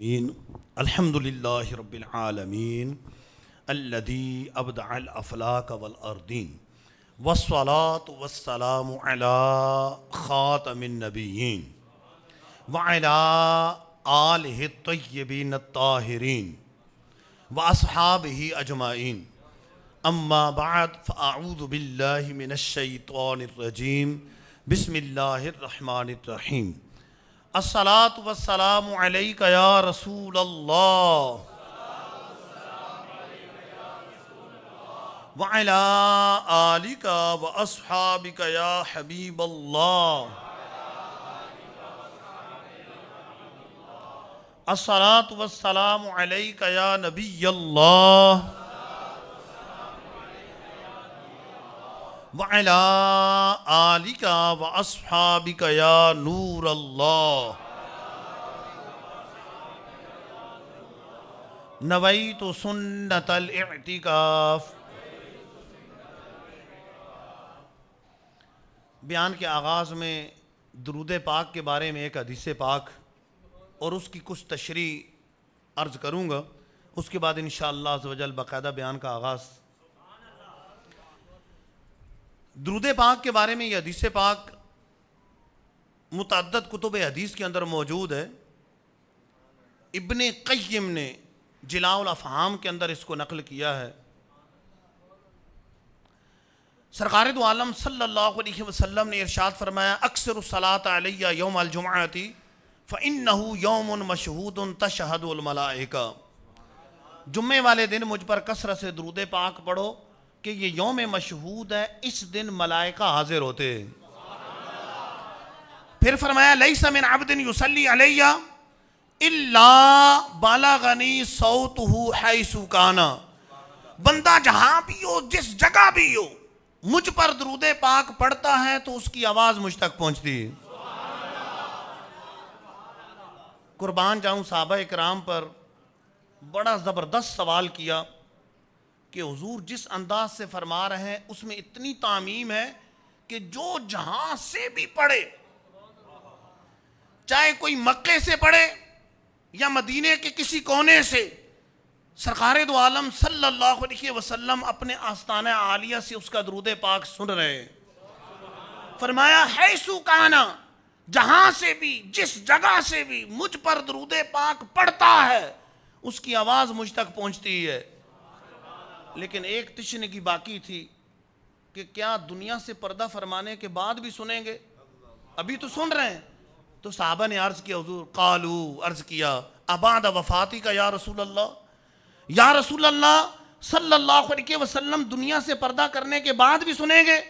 الحمد للہ رب العالمین الذی ابدع الافلاک والارضین والصلاة والسلام علی خاتم النبیین وعلی آلہ الطیبین الطاہرین واصحابہ اجمعین اما بعد فاعوذ باللہ من الشیطان الرجیم بسم اللہ الرحمن الرحیم الصلاۃ والسلام علیک یا رسول اللہ وعلی آلک واصحابک یا حبیب اللہ الصلاۃ والسلام علیک یا نبی اللہ وعلی آلک واصحابک یا نور اللہ نویت سنت الاعتکاف۔ بیان کے آغاز میں درود پاک کے بارے میں ایک حدیث پاک اور اس کی کچھ تشریح عرض کروں گا، اس کے بعد انشاءاللہ عز و جل باقاعدہ بیان کا آغاز۔ درود پاک کے بارے میں یہ حدیث پاک متعدد کتب حدیث کے اندر موجود ہے۔ ابن قیم نے جلاء الافہام کے اندر اس کو نقل کیا ہے۔ سرکار دو عالم صلی اللہ علیہ وسلم نے ارشاد فرمایا اکثر الصلاۃ علیہ یوم الجمعۃ فإنہ یوم مشہود تشہد الملائکہ۔ جمعے والے دن مجھ پر کثرت سے درود پاک پڑھو کہ یہ یوم مشہود ہے، اس دن ملائکہ حاضر ہوتے ہیں۔ پھر فرمایا لیس من عبد یصلی علیہ الا بلغنی صوتہ حیث کان۔ بندہ جہاں بھی ہو، جس جگہ بھی ہو، مجھ پر درود پاک پڑھتا ہے تو اس کی آواز مجھ تک پہنچتی ہے۔ قربان جاؤں، صحابہ اکرام پر بڑا زبردست سوال کیا کہ حضور جس انداز سے فرما رہے ہیں اس میں اتنی تعمیم ہے کہ جو جہاں سے بھی پڑھے، چاہے کوئی مکے سے پڑھے یا مدینے کے کسی کونے سے، سرکار دو عالم صلی اللہ علیہ وسلم اپنے آستانہ عالیہ سے اس کا درود پاک سن رہے ہیں۔ فرمایا حیث کانا، جہاں سے بھی، جس جگہ سے بھی مجھ پر درود پاک پڑھتا ہے اس کی آواز مجھ تک پہنچتی ہے۔ لیکن ایک تشنگی باقی تھی کہ کیا دنیا سے پردہ فرمانے کے بعد بھی سنیں گے؟ ابھی تو سن رہے ہیں۔ تو صحابہ نے عرض کیا حضور، قالو، عرض کیا ابعد وفاتی کا یا رسول اللہ، یا رسول اللہ صلی اللہ علیہ وسلم دنیا سے پردہ کرنے کے بعد بھی سنیں گے؟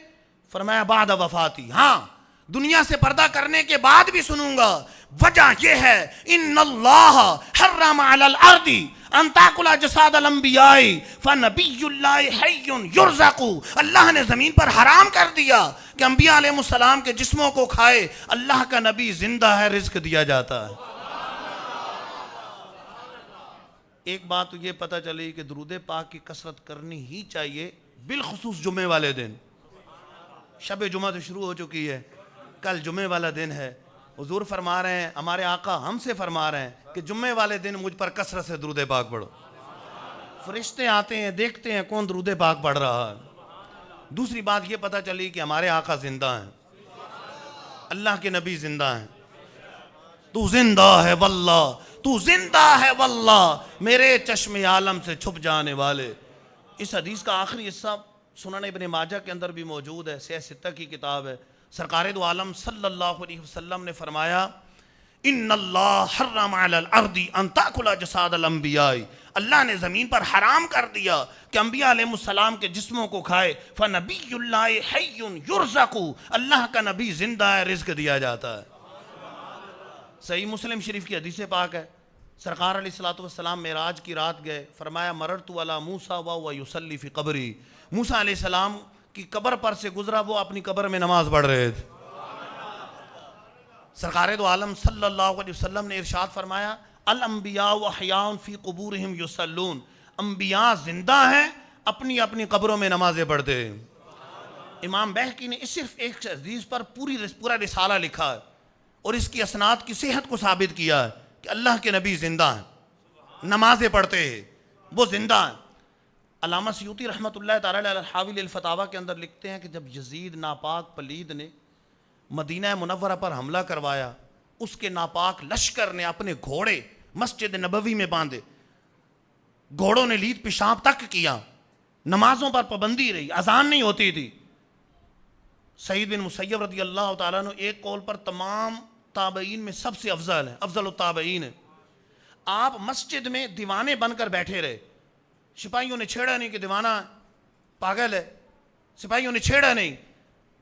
فرمایا بعد وفاتی، ہاں دنیا سے پردہ کرنے کے بعد بھی سنوں گا۔ وجہ یہ ہے ان اللہ حرم علی الارض ان تاکل اجساد الانبیاء فنبی اللہ حی یرزق۔ اللہ نے زمین پر حرام کر دیا کہ انبیاء علیہ السلام کے جسموں کو کھائے، اللہ کا نبی زندہ ہے، رزق دیا جاتا ہے۔ ایک بات تو یہ پتہ چلی کہ درود پاک کی کثرت کرنی ہی چاہیے، بالخصوص جمعے والے دن۔ شب جمعہ تو شروع ہو چکی ہے، کل جمعے والا دن ہے۔ حضور فرما رہے ہیں، ہمارے آقا ہم سے فرما رہے ہیں کہ جمعے والے دن مجھ پر کثرت سے درود پاک پڑھو۔ فرشتے آتے ہیں، دیکھتے ہیں کون درود پاک پڑھ رہا ہے۔ دوسری بات یہ پتہ چلی کہ ہمارے آقا زندہ ہیں، اللہ کے نبی زندہ ہیں۔ تو زندہ ہے واللہ، تو زندہ ہے واللہ، میرے چشم عالم سے چھپ جانے والے۔ اس حدیث کا آخری حصہ سنن ابن ماجہ کے اندر بھی موجود ہے، سیہ ستہ کی کتاب ہے۔ سرکار دو عالم صلی اللہ علیہ وسلم نے فرمایا ان اللہ حرم علی الارض ان تاکل اجساد الانبیاء۔ اللہ نے زمین پر حرام کر دیا کہ انبیاء علیہ السلام کے جسموں کو کھائے، فنبی اللہ حی یرزق۔ اللہ کا نبی زندہ ہے، رزق دیا جاتا ہے۔ صحیح مسلم شریف کی حدیث پاک ہے، سرکار علیہ السلام معراج کی رات گئے، فرمایا مررت علی موسیٰ وہو یصلی فی قبری۔ موسیٰ علیہ السلام کی قبر پر سے گزرا، وہ اپنی قبر میں نماز پڑھ رہے تھے۔ سرکار دو عالم صلی اللہ علیہ وسلم نے ارشاد فرمایا الانبیاء احیاء فی قبورہم یصلون۔ انبیاء زندہ ہیں، اپنی اپنی قبروں میں نمازیں پڑھتے ہیں۔ امام بہقی نے صرف ایک حدیث پر پورا رسالہ لکھا ہے اور اس کی اسناد کی صحت کو ثابت کیا ہے۔ کہ اللہ کے نبی زندہ ہیں، نمازیں پڑھتے ہیں، وہ زندہ ہیں۔ علامہ سیوطی رحمۃ اللہ تعالی علیہ الحاوی الفتاویٰ کے اندر لکھتے ہیں کہ جب یزید ناپاک پلید نے مدینہ منورہ پر حملہ کروایا، اس کے ناپاک لشکر نے اپنے گھوڑے مسجد نبوی میں باندھے، گھوڑوں نے لید پیشاب تک کیا، نمازوں پر پابندی رہی، اذان نہیں ہوتی تھی۔ سعید بن مسیب رضی اللہ تعالیٰ عنہ ایک قول پر تمام تابعین میں سب سے افضل ہے، افضل التابعین ہے۔ آپ مسجد میں دیوانے بن کر بیٹھے رہے، سپاہیوں نے چھیڑا نہیں کہ دیوانہ پاگل ہے، سپاہیوں نے چھیڑا نہیں۔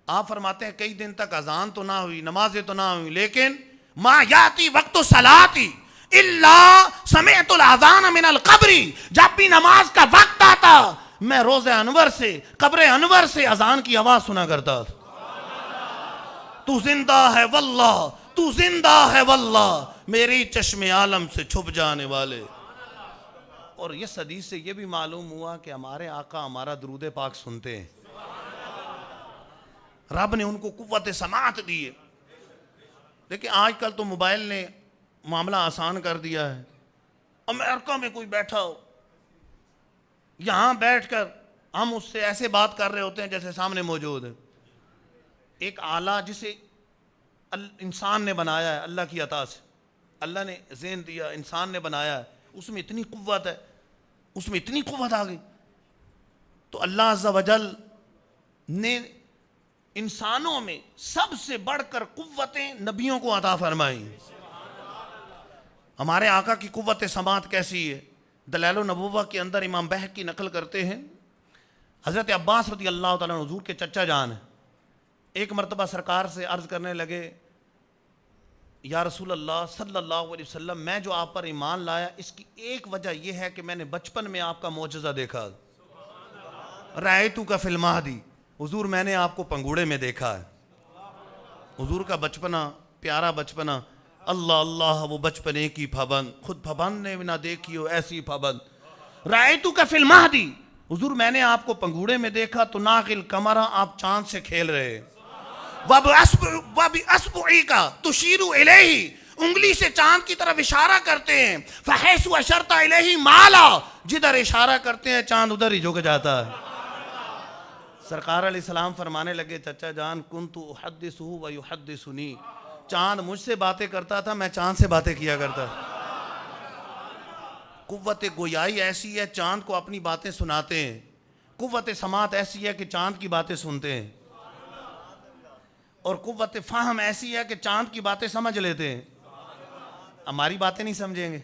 آپ فرماتے ہیں کئی دن تک اذان تو نہ ہوئی، نمازیں تو نہ ہوئی، لیکن ما یاتی وقت صلاتی الا سمعت الاذان من القبر، جب بھی نماز کا وقت آتا میں روضہ انور سے، قبر انور سے اذان کی آواز سنا کرتا تھا۔ تو زندہ ہے واللہ، تو زندہ ہے واللہ، میری چشم عالم سے چھپ جانے والے۔ اور اس حدیث سے یہ بھی معلوم ہوا کہ ہمارے آقا ہمارا درود پاک سنتے ہیں، رب نے ان کو قوت سماعت دی ہے۔ لیکن آج کل تو موبائل نے معاملہ آسان کر دیا ہے۔ امریکہ میں کوئی بیٹھا ہو، یہاں بیٹھ کر ہم اس سے ایسے بات کر رہے ہوتے ہیں جیسے سامنے موجود ہے۔ ایک آلہ جسے انسان نے بنایا ہے اللہ کی عطا سے، اللہ نے ذہن دیا، انسان نے بنایا ہے، اس میں اتنی قوت ہے، اس میں اتنی قوت آ گئی۔ تو اللہ عز و جل نے انسانوں میں سب سے بڑھ کر قوتیں نبیوں کو عطا فرمائی۔ ہمارے آقا کی قوت سماعت کیسی ہے؟ دلائل النبوہ کے اندر امام بہقی نقل کرتے ہیں، حضرت عباس رضی اللہ تعالیٰ عنہ حضور کے چچا جان ہیں، ایک مرتبہ سرکار سے عرض کرنے لگے، یا رسول اللہ صلی اللہ علیہ وسلم، میں جو آپ پر ایمان لایا اس کی ایک وجہ یہ ہے کہ میں نے بچپن میں آپ کا معجزہ دیکھا، رأیتک فی المہدی، حضور میں نے آپ کو پنگوڑے میں دیکھا ہے۔ حضور کا بچپنا، پیارا بچپنا، اللہ اللہ، وہ بچپنے کی پابند، خود پابند نے نہ دیکھی ہو ایسی پابند۔ رأیتک فی المہدی، حضور میں نے آپ کو پنگوڑے میں دیکھا تو ناقل کمرہ، آپ چاند سے کھیل رہے، وَبِأَصْبُعِكَ تُشِيرُ إِلَيْهِ، انگلی سے چاند کی طرف اشارہ کرتے ہیں، فَحَيْثُ أَشَرْتَ إِلَيْهِ مَالَ، جدھر اشارہ کرتے ہیں چاند ادھر ہی جھک جاتا ہے۔ سرکار علیہ السلام فرمانے لگے، چچا جان كُنْتُ أُحَدِّثُهُ وَيُحَدِّثُنِي، چاند مجھ سے باتیں کرتا تھا، میں چاند سے باتیں کیا کرتا۔ قوت گویائی ایسی ہے چاند کو اپنی باتیں سناتے ہیں، قوت سماعت ایسی ہے کہ چاند کی باتیں سنتے ہیں، اور قوت فہم ایسی ہے کہ چاند کی باتیں سمجھ لیتے ہیں۔ ہماری باتیں نہیں سمجھیں گے،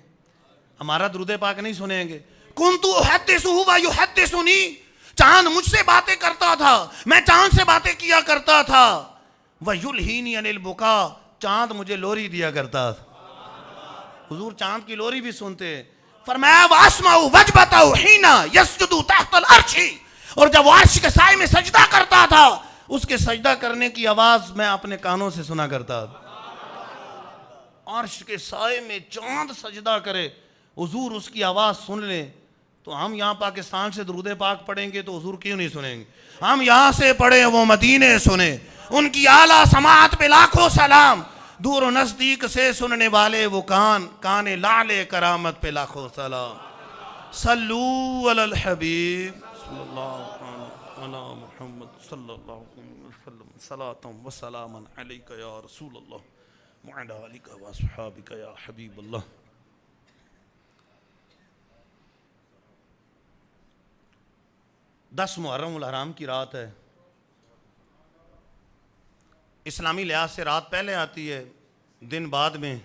ہمارا درود پاک نہیں سنیں گے۔ كُنْتُ أُحَدِّثُهُ وَيُحَدِّثُنِي، چاند مجھ سے باتیں کرتا تھا، میں چاند سے باتیں کیا کرتا تھا۔ وَيُلْهِينِي عَنِ الْبُكَاءِ، چاند مجھے لوری دیا کرتا تھا۔ حضور چاند کی لوری بھی سنتے ہیں۔ فرمایا وَأَسْمَعُ وَجْبَتَهُ حِينَ يَسْجُدُ تَحْتَ الْعَرْشِ، اور جب وہ عرش کے سائے میں سجدہ کرتا تھا، اس کے سجدہ کرنے کی آواز میں اپنے کانوں سے سنا کرتا تھا۔ عرش کے سائے میں چاند سجدہ کرے، حضور اس کی آواز سن لیں، تو ہم یہاں پاکستان سے درود پاک پڑھیں گے تو حضور کیوں نہیں سنیں گے؟ ہم یہاں سے پڑھیں، وہ مدینے سنیں، ان کی اعلیٰ سماعت پہ لاکھوں سلام، دور و نزدیک سے سننے والے وہ کان لعل کرامت پہ لاکھوں سلام۔ صلو علی الحبیب صلی اللہ علی محمد صلی اللہ علیہ وسلم، صلاۃ و سلام علیک یا رسول اللہ وعلی آلک و اصحابک یا حبیب اللہ۔ دس محرم الحرام کی رات ہے۔ اسلامی لحاظ سے رات پہلے آتی ہے، دن بعد میں۔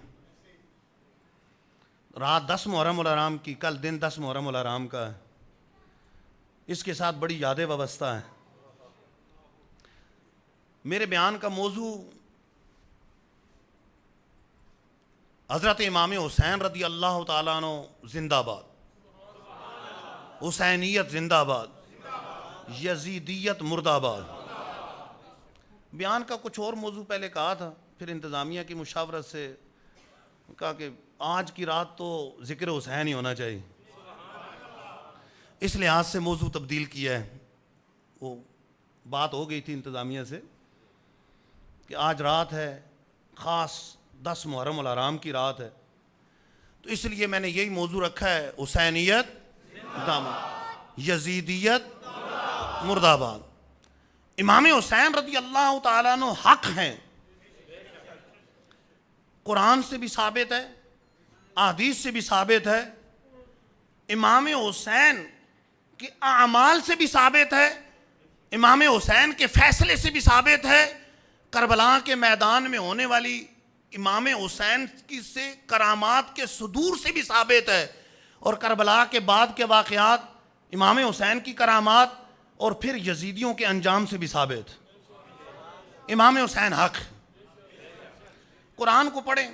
رات 10 محرم الحرام کی، کل دن 10 محرم الحرام کا ہے۔ اس کے ساتھ بڑی یادیں وابستہ ہیں۔ میرے بیان کا موضوع حضرت امام حسین رضی اللہ تعالیٰ عنہ زندہ باد، حسینیت زندہ باد، یزیدیت مردہ آباد۔ بیان کا کچھ اور موضوع پہلے کہا تھا، پھر انتظامیہ کی مشاورت سے کہا کہ آج کی رات تو ذکر حسین ہی ہونا چاہیے، اس لحاظ سے موضوع تبدیل کیا ہے۔ وہ بات ہو گئی تھی انتظامیہ سے کہ آج رات ہے خاص، 10 محرم الحرام کی رات ہے، تو اس لیے میں نے یہی موضوع رکھا ہے، حسینیت داماد، یزیدیت مرد آباد۔ امام حسین رضی اللہ تعالیٰ عنہ حق ہیں، قرآن سے بھی ثابت ہے، احادیث سے بھی ثابت ہے، امام حسین کے اعمال سے بھی ثابت ہے، امام حسین کے فیصلے سے بھی ثابت ہے، کربلا کے میدان میں ہونے والی امام حسین کی سے کرامات کے صدور سے بھی ثابت ہے، اور کربلا کے بعد کے واقعات، امام حسین کی کرامات، اور پھر یزیدیوں کے انجام سے بھی ثابت۔ امام حسین حق۔ قرآن کو پڑھیں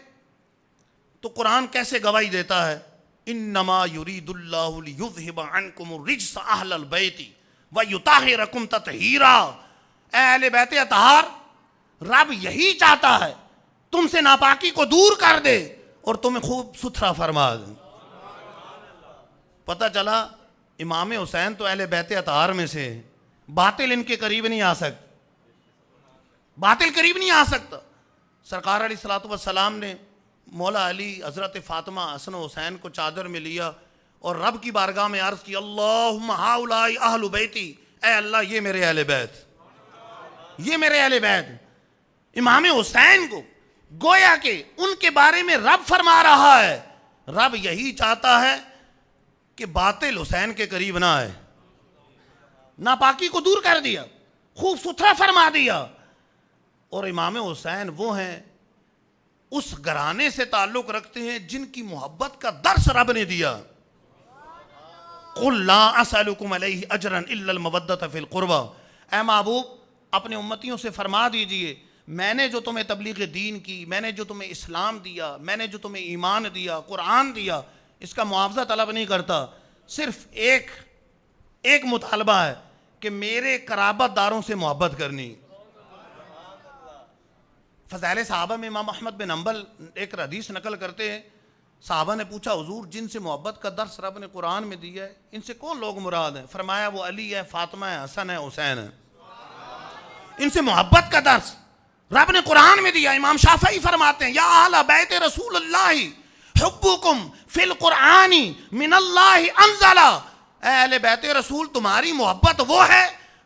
تو قرآن کیسے گواہی دیتا ہے؟ انما یرید اللہ لیذھب عنکم الرجس اہل البیت ویطہرکم تطہیرا۔ اے اہل بیت اطہار، رب یہی چاہتا ہے تم سے ناپاکی کو دور کر دے اور تمہیں خوب ستھرا فرما دے۔ پتہ چلا امام حسین تو اہل بیت اطہار میں سے، باطل ان کے قریب نہیں آ سکتا، باطل قریب نہیں آ سکتا۔ سرکار علیہ الصلوۃ والسلام نے مولا علی، حضرت فاطمہ، حسن و حسین کو چادر میں لیا اور رب کی بارگاہ میں عرض کی، اللہم ہؤلاء اہل بیتی، اے اللہ یہ میرے اہل بیت، یہ میرے اہل بیت۔ امام حسین کو گویا کہ ان کے بارے میں رب فرما رہا ہے، رب یہی چاہتا ہے کہ باطل حسین کے قریب نہ آئے، ناپاکی کو دور کر دیا، خوب ستھرا فرما دیا۔ اور امام حسین وہ ہیں، اس گھرانے سے تعلق رکھتے ہیں جن کی محبت کا درس رب نے دیا۔ قل لا اسألکم علیہ اجرا الا المودۃ فی القربى، اے محبوب اپنے امتیوں سے فرما دیجئے، میں نے جو تمہیں تبلیغ دین کی، میں نے جو تمہیں اسلام دیا، میں نے جو تمہیں ایمان دیا، قرآن دیا، اس کا معاوضہ طلب نہیں کرتا، صرف ایک مطالبہ ہے کہ میرے قرابت داروں سے محبت کرنی۔ فضائل صحابہ میں امام احمد بن حنبل ایک حدیث نقل کرتے ہیں، صحابہ نے پوچھا حضور جن سے محبت کا درس رب نے قرآن میں دیا ہے ان سے کون لوگ مراد ہیں؟ فرمایا وہ علی ہے، فاطمہ ہے، حسن ہے، حسین ہے، ان سے محبت کا درس رب نے قرآن میں دیا۔ امام شافعی فرماتے ہیں، یا اہل بیت رسول اللہ حبکم فی القرآن من اللہ انزلا، اے اہل بیت رسول تمہاری محبت وہ ہے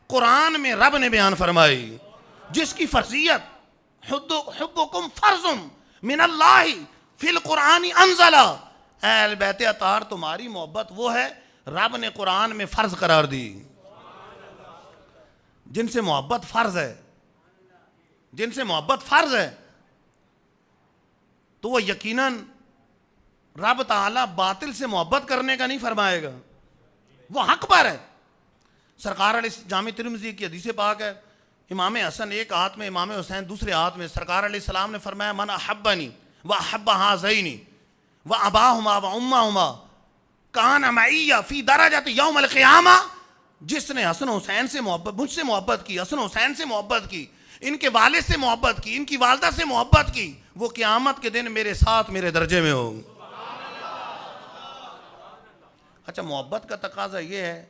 قرآن میں رب نے بیان فرمائی، جس کی فرضیت حبکم فرض من اللہ فی القرآن انزلا، اے اہل بیت اطہار تمہاری محبت وہ ہے رب نے قرآن میں فرض قرار دی۔ جن سے محبت فرض ہے، جن سے محبت فرض ہے تو وہ یقیناً رب تعالیٰ باطل سے محبت کرنے کا نہیں فرمائے گا، وہ حق پر ہے۔ سرکار علیہ جامع ترمذی کی حدیث پاک ہے، امام حسن ایک ہاتھ میں، امام حسین دوسرے ہاتھ میں، سرکار علیہ السلام نے فرمایا من احبنی واحب ہذین واباہما وامہما کان معی فی درجۃ یوم القیامہ، جس نے حسن حسین سے محبت، مجھ سے محبت کی، حسن حسین سے محبت کی، ان کے والد سے محبت کی، ان کی والدہ سے محبت کی، وہ قیامت کے دن میرے ساتھ میرے درجے میں ہوں۔ اچھا، محبت کا تقاضا یہ ہے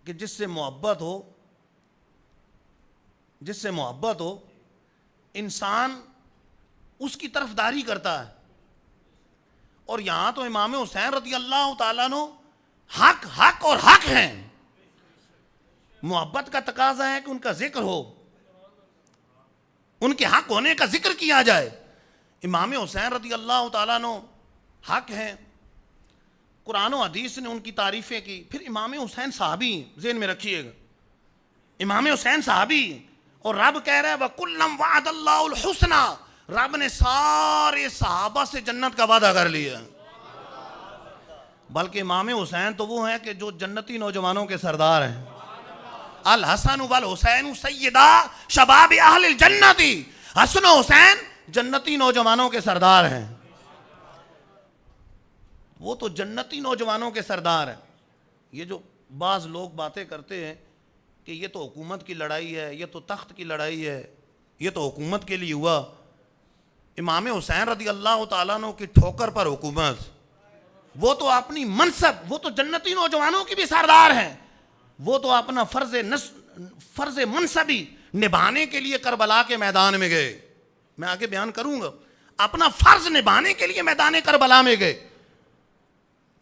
کہ جس سے محبت ہو، جس سے محبت ہو انسان اس کی طرفداری کرتا ہے، اور یہاں تو امام حسین رضی اللہ تعالیٰ عنہ حق اور حق ہیں۔ محبت کا تقاضا ہے کہ ان کا ذکر ہو، ان کے حق ہونے کا ذکر کیا جائے۔ امام حسین رضی اللہ تعالیٰ عنہ حق ہیں، قرآن و حدیث نے ان کی تعریفیں کی۔ پھر امام حسین صحابی ہیں، ذہن میں رکھیے گا، امام حسین صحابی ہیں، اور رب کہہ رہا ہے وَكُلًّا وَعَدَ اللَّهُ الْحُسْنَى، رب نے سارے صحابہ سے جنت کا وعدہ کر لیا۔ بلکہ امام حسین تو وہ ہیں کہ جو جنتی نوجوانوں کے سردار ہیں، الحسن والحسین سیدا شباب اہل الجنت، حسن و حسین جنتی نوجوانوں کے سردار ہیں، وہ تو جنتی نوجوانوں کے سردار ہیں۔ یہ جو بعض لوگ باتیں کرتے ہیں کہ یہ تو حکومت کی لڑائی ہے، یہ تو تخت کی لڑائی ہے، یہ تو حکومت کے لیے ہوا، امام حسین رضی اللہ تعالیٰ عنہ کی ٹھوکر پر حکومت، وہ تو اپنی منصب، وہ تو جنتی نوجوانوں کی بھی سردار ہیں، وہ تو اپنا فرض منصبی نبھانے کے لیے کربلا کے میدان میں گئے۔ میں آگے بیان کروں گا۔ اپنا فرض نبھانے کے لیے میدان کربلا میں گئے.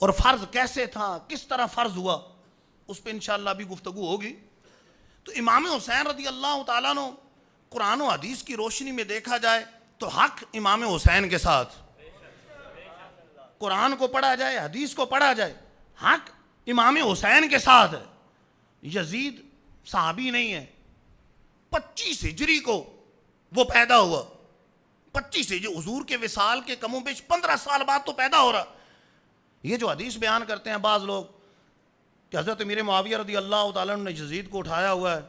اور فرض کیسے تھا, کس طرح فرض ہوا, اس پہ انشاءاللہ بھی گفتگو ہوگی. تو امام حسین رضی اللہ تعالیٰ عنہ قرآن و حدیث کی روشنی میں دیکھا جائے تو حق امام حسین کے ساتھ. قرآن کو پڑھا جائے, حدیث کو پڑھا جائے, حق امام حسین کے ساتھ ہے. یزید صحابی نہیں ہے, 25 ہجری کو وہ پیدا ہوا. 25 ہجری, حضور کے وصال کے کم و بیش 15 سال بعد تو پیدا ہو رہا. یہ جو حدیث بیان کرتے ہیں بعض لوگ کہ حضرت امیر معاویہ رضی اللہ تعالیٰ عنہ نے یزید کو اٹھایا ہوا ہے,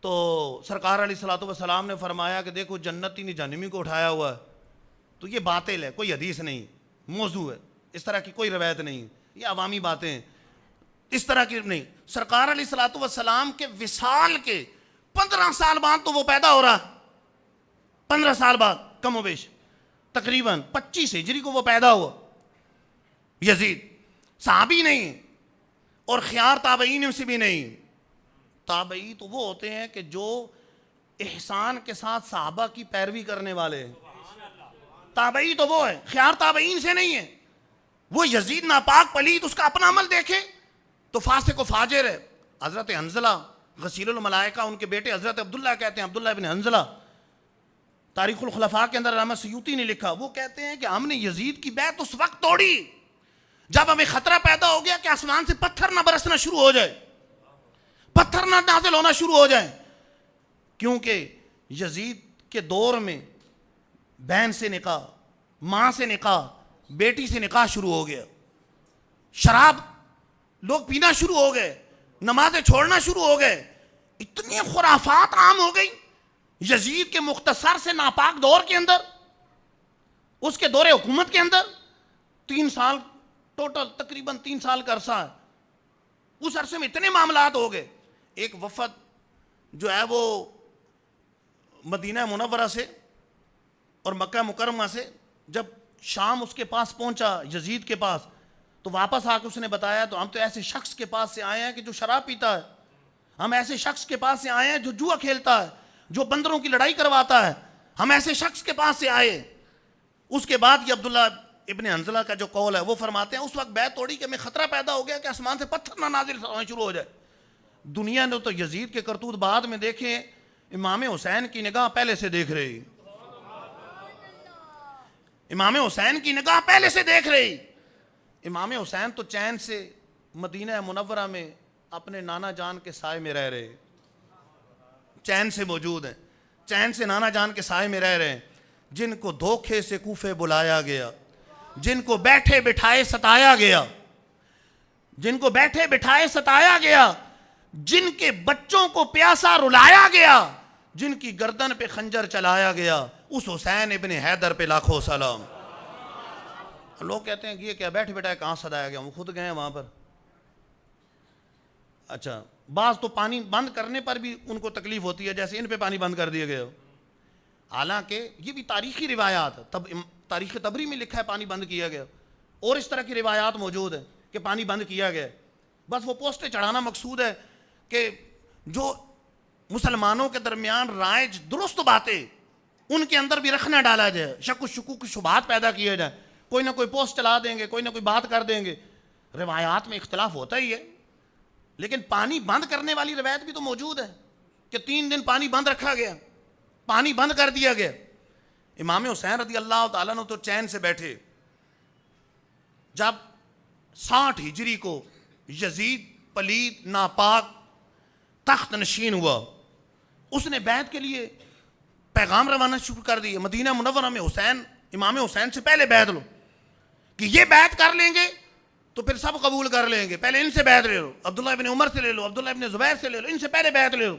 تو سرکار علیہ الصلوۃ والسلام نے فرمایا کہ دیکھو جنتی نے جہنمی کو اٹھایا ہوا ہے, تو یہ باطل ہے, کوئی حدیث نہیں, موضوع ہے, اس طرح کی کوئی روایت نہیں, یہ عوامی باتیں ہیں, اس طرح کی نہیں. سرکار علیہ الصلوۃ والسلام کے وصال کے 15 سال بعد تو وہ پیدا ہو رہا, 15 سال بعد کم و بیش, تقریباً 25 ہجری کو وہ پیدا ہوا. یزید صحابی نہیں اور خیار تابعین سے بھی نہیں. تابعی تو وہ ہوتے ہیں کہ جو احسان کے ساتھ صحابہ کی پیروی کرنے والے ہیں. تابعی تو وہ ہے, خیار تابعین سے نہیں ہے. وہ یزید ناپاک پلید, اس کا اپنا عمل دیکھے تو فاسق و فاجر ہے. حضرت حنظلہ غسیل الملائکہ, ان کے بیٹے حضرت عبداللہ کہتے ہیں, عبداللہ ابن حنظلہ, تاریخ الخلفاء کے اندر علامہ سیوطی نے لکھا, وہ کہتے ہیں کہ ہم نے یزید کی بیعت اس وقت توڑی جب ہمیں خطرہ پیدا ہو گیا کہ آسمان سے پتھر نہ برسنا شروع ہو جائے, پتھر نہ نازل ہونا شروع ہو جائیں. کیونکہ یزید کے دور میں بہن سے نکاح, ماں سے نکاح, بیٹی سے نکاح شروع ہو گیا, شراب لوگ پینا شروع ہو گئے, نمازیں چھوڑنا شروع ہو گئے, اتنی خرافات عام ہو گئی. یزید کے مختصر سے ناپاک دور کے اندر, اس کے دور حکومت کے اندر 3 سال ٹوٹل, تقریباً 3 سال کا عرصہ ہے. اس عرصے میں اتنے معاملات ہو گئے. ایک وفد جو ہے وہ مدینہ منورہ سے اور مکہ مکرمہ سے جب شام اس کے پاس پہنچا, یزید کے پاس, تو واپس آ کے اس نے بتایا تو ہم تو ایسے شخص کے پاس سے آئے ہیں کہ جو شراب پیتا ہے, ہم ایسے شخص کے پاس سے آئے ہیں جو جوا کھیلتا ہے, جو بندروں کی لڑائی کرواتا ہے, ہم ایسے شخص کے پاس سے آئے. اس کے بعد یہ عبداللہ ابن حنظلہ کا جو قول ہے وہ فرماتے ہیں اس وقت بیعت توڑی کہ ہمیں خطرہ پیدا ہو گیا کہ آسمان سے پتھر نہ نازل ہونا شروع ہو جائے. دنیا نے تو یزید کے کرتوت بعد میں دیکھے, امام حسین کی نگاہ پہلے سے دیکھ رہی, امام حسین کی نگاہ پہلے سے دیکھ رہی. امام حسین تو چین سے مدینہ منورہ میں اپنے نانا جان کے سائے میں رہ رہے, چین سے موجود ہیں, چین سے نانا جان کے سائے میں رہ رہے ہیں. جن کو دھوکے سے کوفے بلایا گیا, جن کو بیٹھے بٹھائے ستایا گیا, جن کو بیٹھے بٹھائے ستایا گیا, جن کے بچوں کو پیاسا رلایا گیا, جن کی گردن پہ خنجر چلایا گیا, اس حسین ابن حیدر پہ لاکھوں سلام. لوگ کہتے ہیں کہ یہ کیا بیٹھے بٹھائے کہاں ستایا گیا, وہ خود گئے ہیں وہاں پر. اچھا, بعض تو پانی بند کرنے پر بھی ان کو تکلیف ہوتی ہے, جیسے ان پہ پانی بند کر دیا گیا. حالانکہ یہ بھی تاریخی روایات, تب تاریخ تبری میں لکھا ہے پانی بند کیا گیا, اور اس طرح کی روایات موجود ہیں کہ پانی بند کیا گیا. بس وہ پوسٹیں چڑھانا مقصود ہے کہ جو مسلمانوں کے درمیان رائج درست باتیں ان کے اندر بھی رکھنا ڈالا جائے, شک و شکوک شبہات پیدا کیے جائیں. کوئی نہ کوئی پوسٹ چلا دیں گے, کوئی نہ کوئی بات کر دیں گے. روایات میں اختلاف ہوتا ہی ہے, لیکن پانی بند کرنے والی روایت بھی تو موجود ہے کہ 3 دن پانی بند رکھا گیا, پانی بند کر دیا گیا. امام حسین رضی اللہ تعالیٰ عنہ تو چین سے بیٹھے. جب 60 ہجری کو یزید پلید ناپاک تخت نشین ہوا, اس نے بیعت کے لیے پیغام روانہ شروع کر دیے. مدینہ منورہ میں حسین, امام حسین سے پہلے بیعت لو, کہ یہ بیعت کر لیں گے تو پھر سب قبول کر لیں گے, پہلے ان سے بیعت لے لو, عبداللہ ابن عمر سے لے لو, عبداللہ ابن زبیر سے لے لو, ان سے پہلے بیعت لے لو.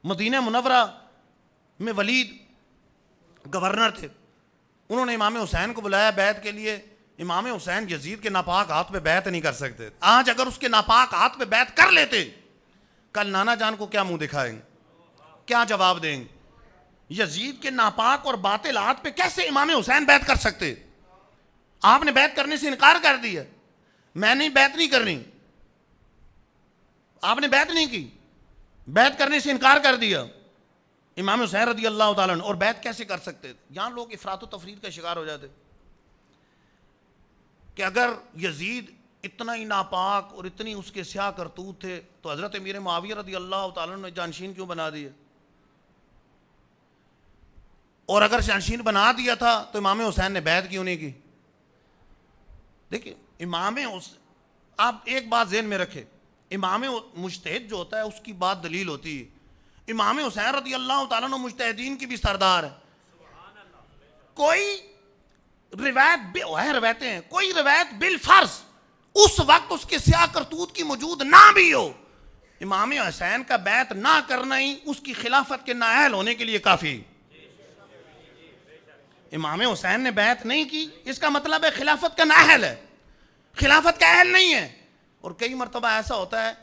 مدینہ منورہ میں ولید گورنر تھے, انہوں نے امام حسین کو بلایا بیعت کے لیے. امام حسین یزید کے ناپاک ہاتھ پہ بیعت نہیں کر سکتے. آج اگر اس کے ناپاک ہاتھ پہ بیعت کر لیتے, کل نانا جان کو کیا منہ دکھائیں گے, کیا جواب دیں گے؟ یزید کے ناپاک اور باطل ہاتھ پہ کیسے امام حسین بیعت کر سکتے؟ آپ نے بیعت کرنے سے انکار کر دیا, میں نے بیعت نہیں کرنی. آپ نے بیعت نہیں کی, بیعت کرنے سے انکار کر دیا. امام حسین رضی اللہ تعالیٰ عنہ، اور بیعت کیسے کر سکتے تھے؟ یہاں لوگ افراط و تفرید کا شکار ہو جاتے کہ اگر یزید اتنا ہی ناپاک اور اتنی اس کے سیاہ کرتوت تھے تو حضرت امیر معاویہ رضی اللہ تعالیٰ عنہ نے جانشین کیوں بنا دیا؟ اور اگر جانشین بنا دیا تھا تو امام حسین نے بیعت کیوں نہیں کی؟ دیکھیں آپ ایک بات ذہن میں رکھیں، امام مجتہد جو ہوتا ہے اس کی بات دلیل ہوتی ہے۔ امام حسین رضی اللہ تعالیٰ عنہ مجتہدین کی بھی سردار ہے۔ کوئی روایتیں ہیں، کوئی روایت بالفرض اس وقت اس کے سیاہ کرتوت کی موجود نہ بھی ہو، امام حسین کا بیعت نہ کرنا ہی اس کی خلافت کے نااہل ہونے کے لیے کافی۔ امام حسین نے بیعت نہیں کی، اس کا مطلب ہے خلافت کا نااہل ہے، خلافت کا اہل نہیں ہے۔ اور کئی مرتبہ ایسا ہوتا ہے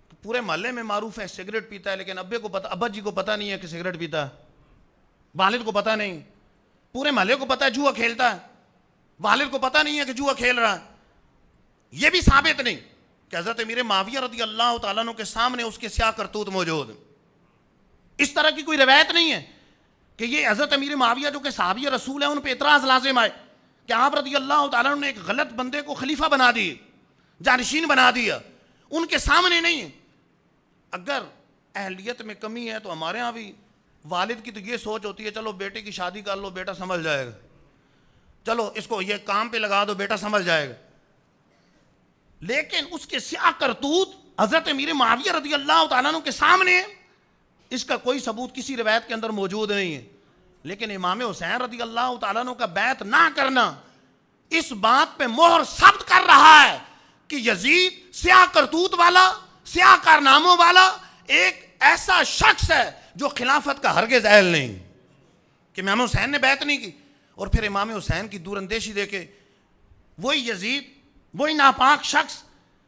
کہ پورے محلے میں معروف ہے سگریٹ پیتا ہے، لیکن ابا جی کو پتہ نہیں ہے کہ سگریٹ پیتا ہے، والد کو پتہ نہیں، پورے محلے کو پتہ ہے جوا کھیلتا ہے، والد کو پتہ نہیں ہے کہ جوا کھیل رہا ہے۔ یہ بھی ثابت نہیں کہ حضرت امیر معاویہ رضی اللہ تعالیٰ عنہ کے سامنے اس کے سیاہ کرتوت موجود، اس طرح کی کوئی روایت نہیں ہے کہ یہ حضرت امیر معاویہ جو کہ صحابی رسول ہیں ان پہ اعتراض لازم آئے کہ آپ رضی اللہ تعالیٰ عنہ نے ایک غلط بندے کو خلیفہ بنا دی، جانشین بنا دیا، ان کے سامنے نہیں ہے۔ اگر اہلیت میں کمی ہے تو ہمارے ہاں بھی والد کی تو یہ سوچ ہوتی ہے چلو بیٹے کی شادی کر لو، بیٹا سنبھل جائے گا، چلو اس کو یہ کام پہ لگا دو، بیٹا سنبھل جائے گا۔ لیکن اس کے سیاہ کرتوت حضرت امیر معاویہ رضی اللہ تعالیٰ عنہ کے سامنے اس کا کوئی ثبوت کسی روایت کے اندر موجود نہیں ہے۔ لیکن امام حسین رضی اللہ تعالیٰ عنہ کا بیعت نہ کرنا اس بات پہ مہر ثبت کر رہا ہے کہ یزید سیاہ کرتوت والا، سیاہ کارناموں والا ایک ایسا شخص ہے جو خلافت کا ہرگز اہل نہیں، کہ امام حسین نے بیعت نہیں کی۔ اور پھر امام حسین کی دور اندیشی دیکھے، وہی یزید، وہی ناپاک شخص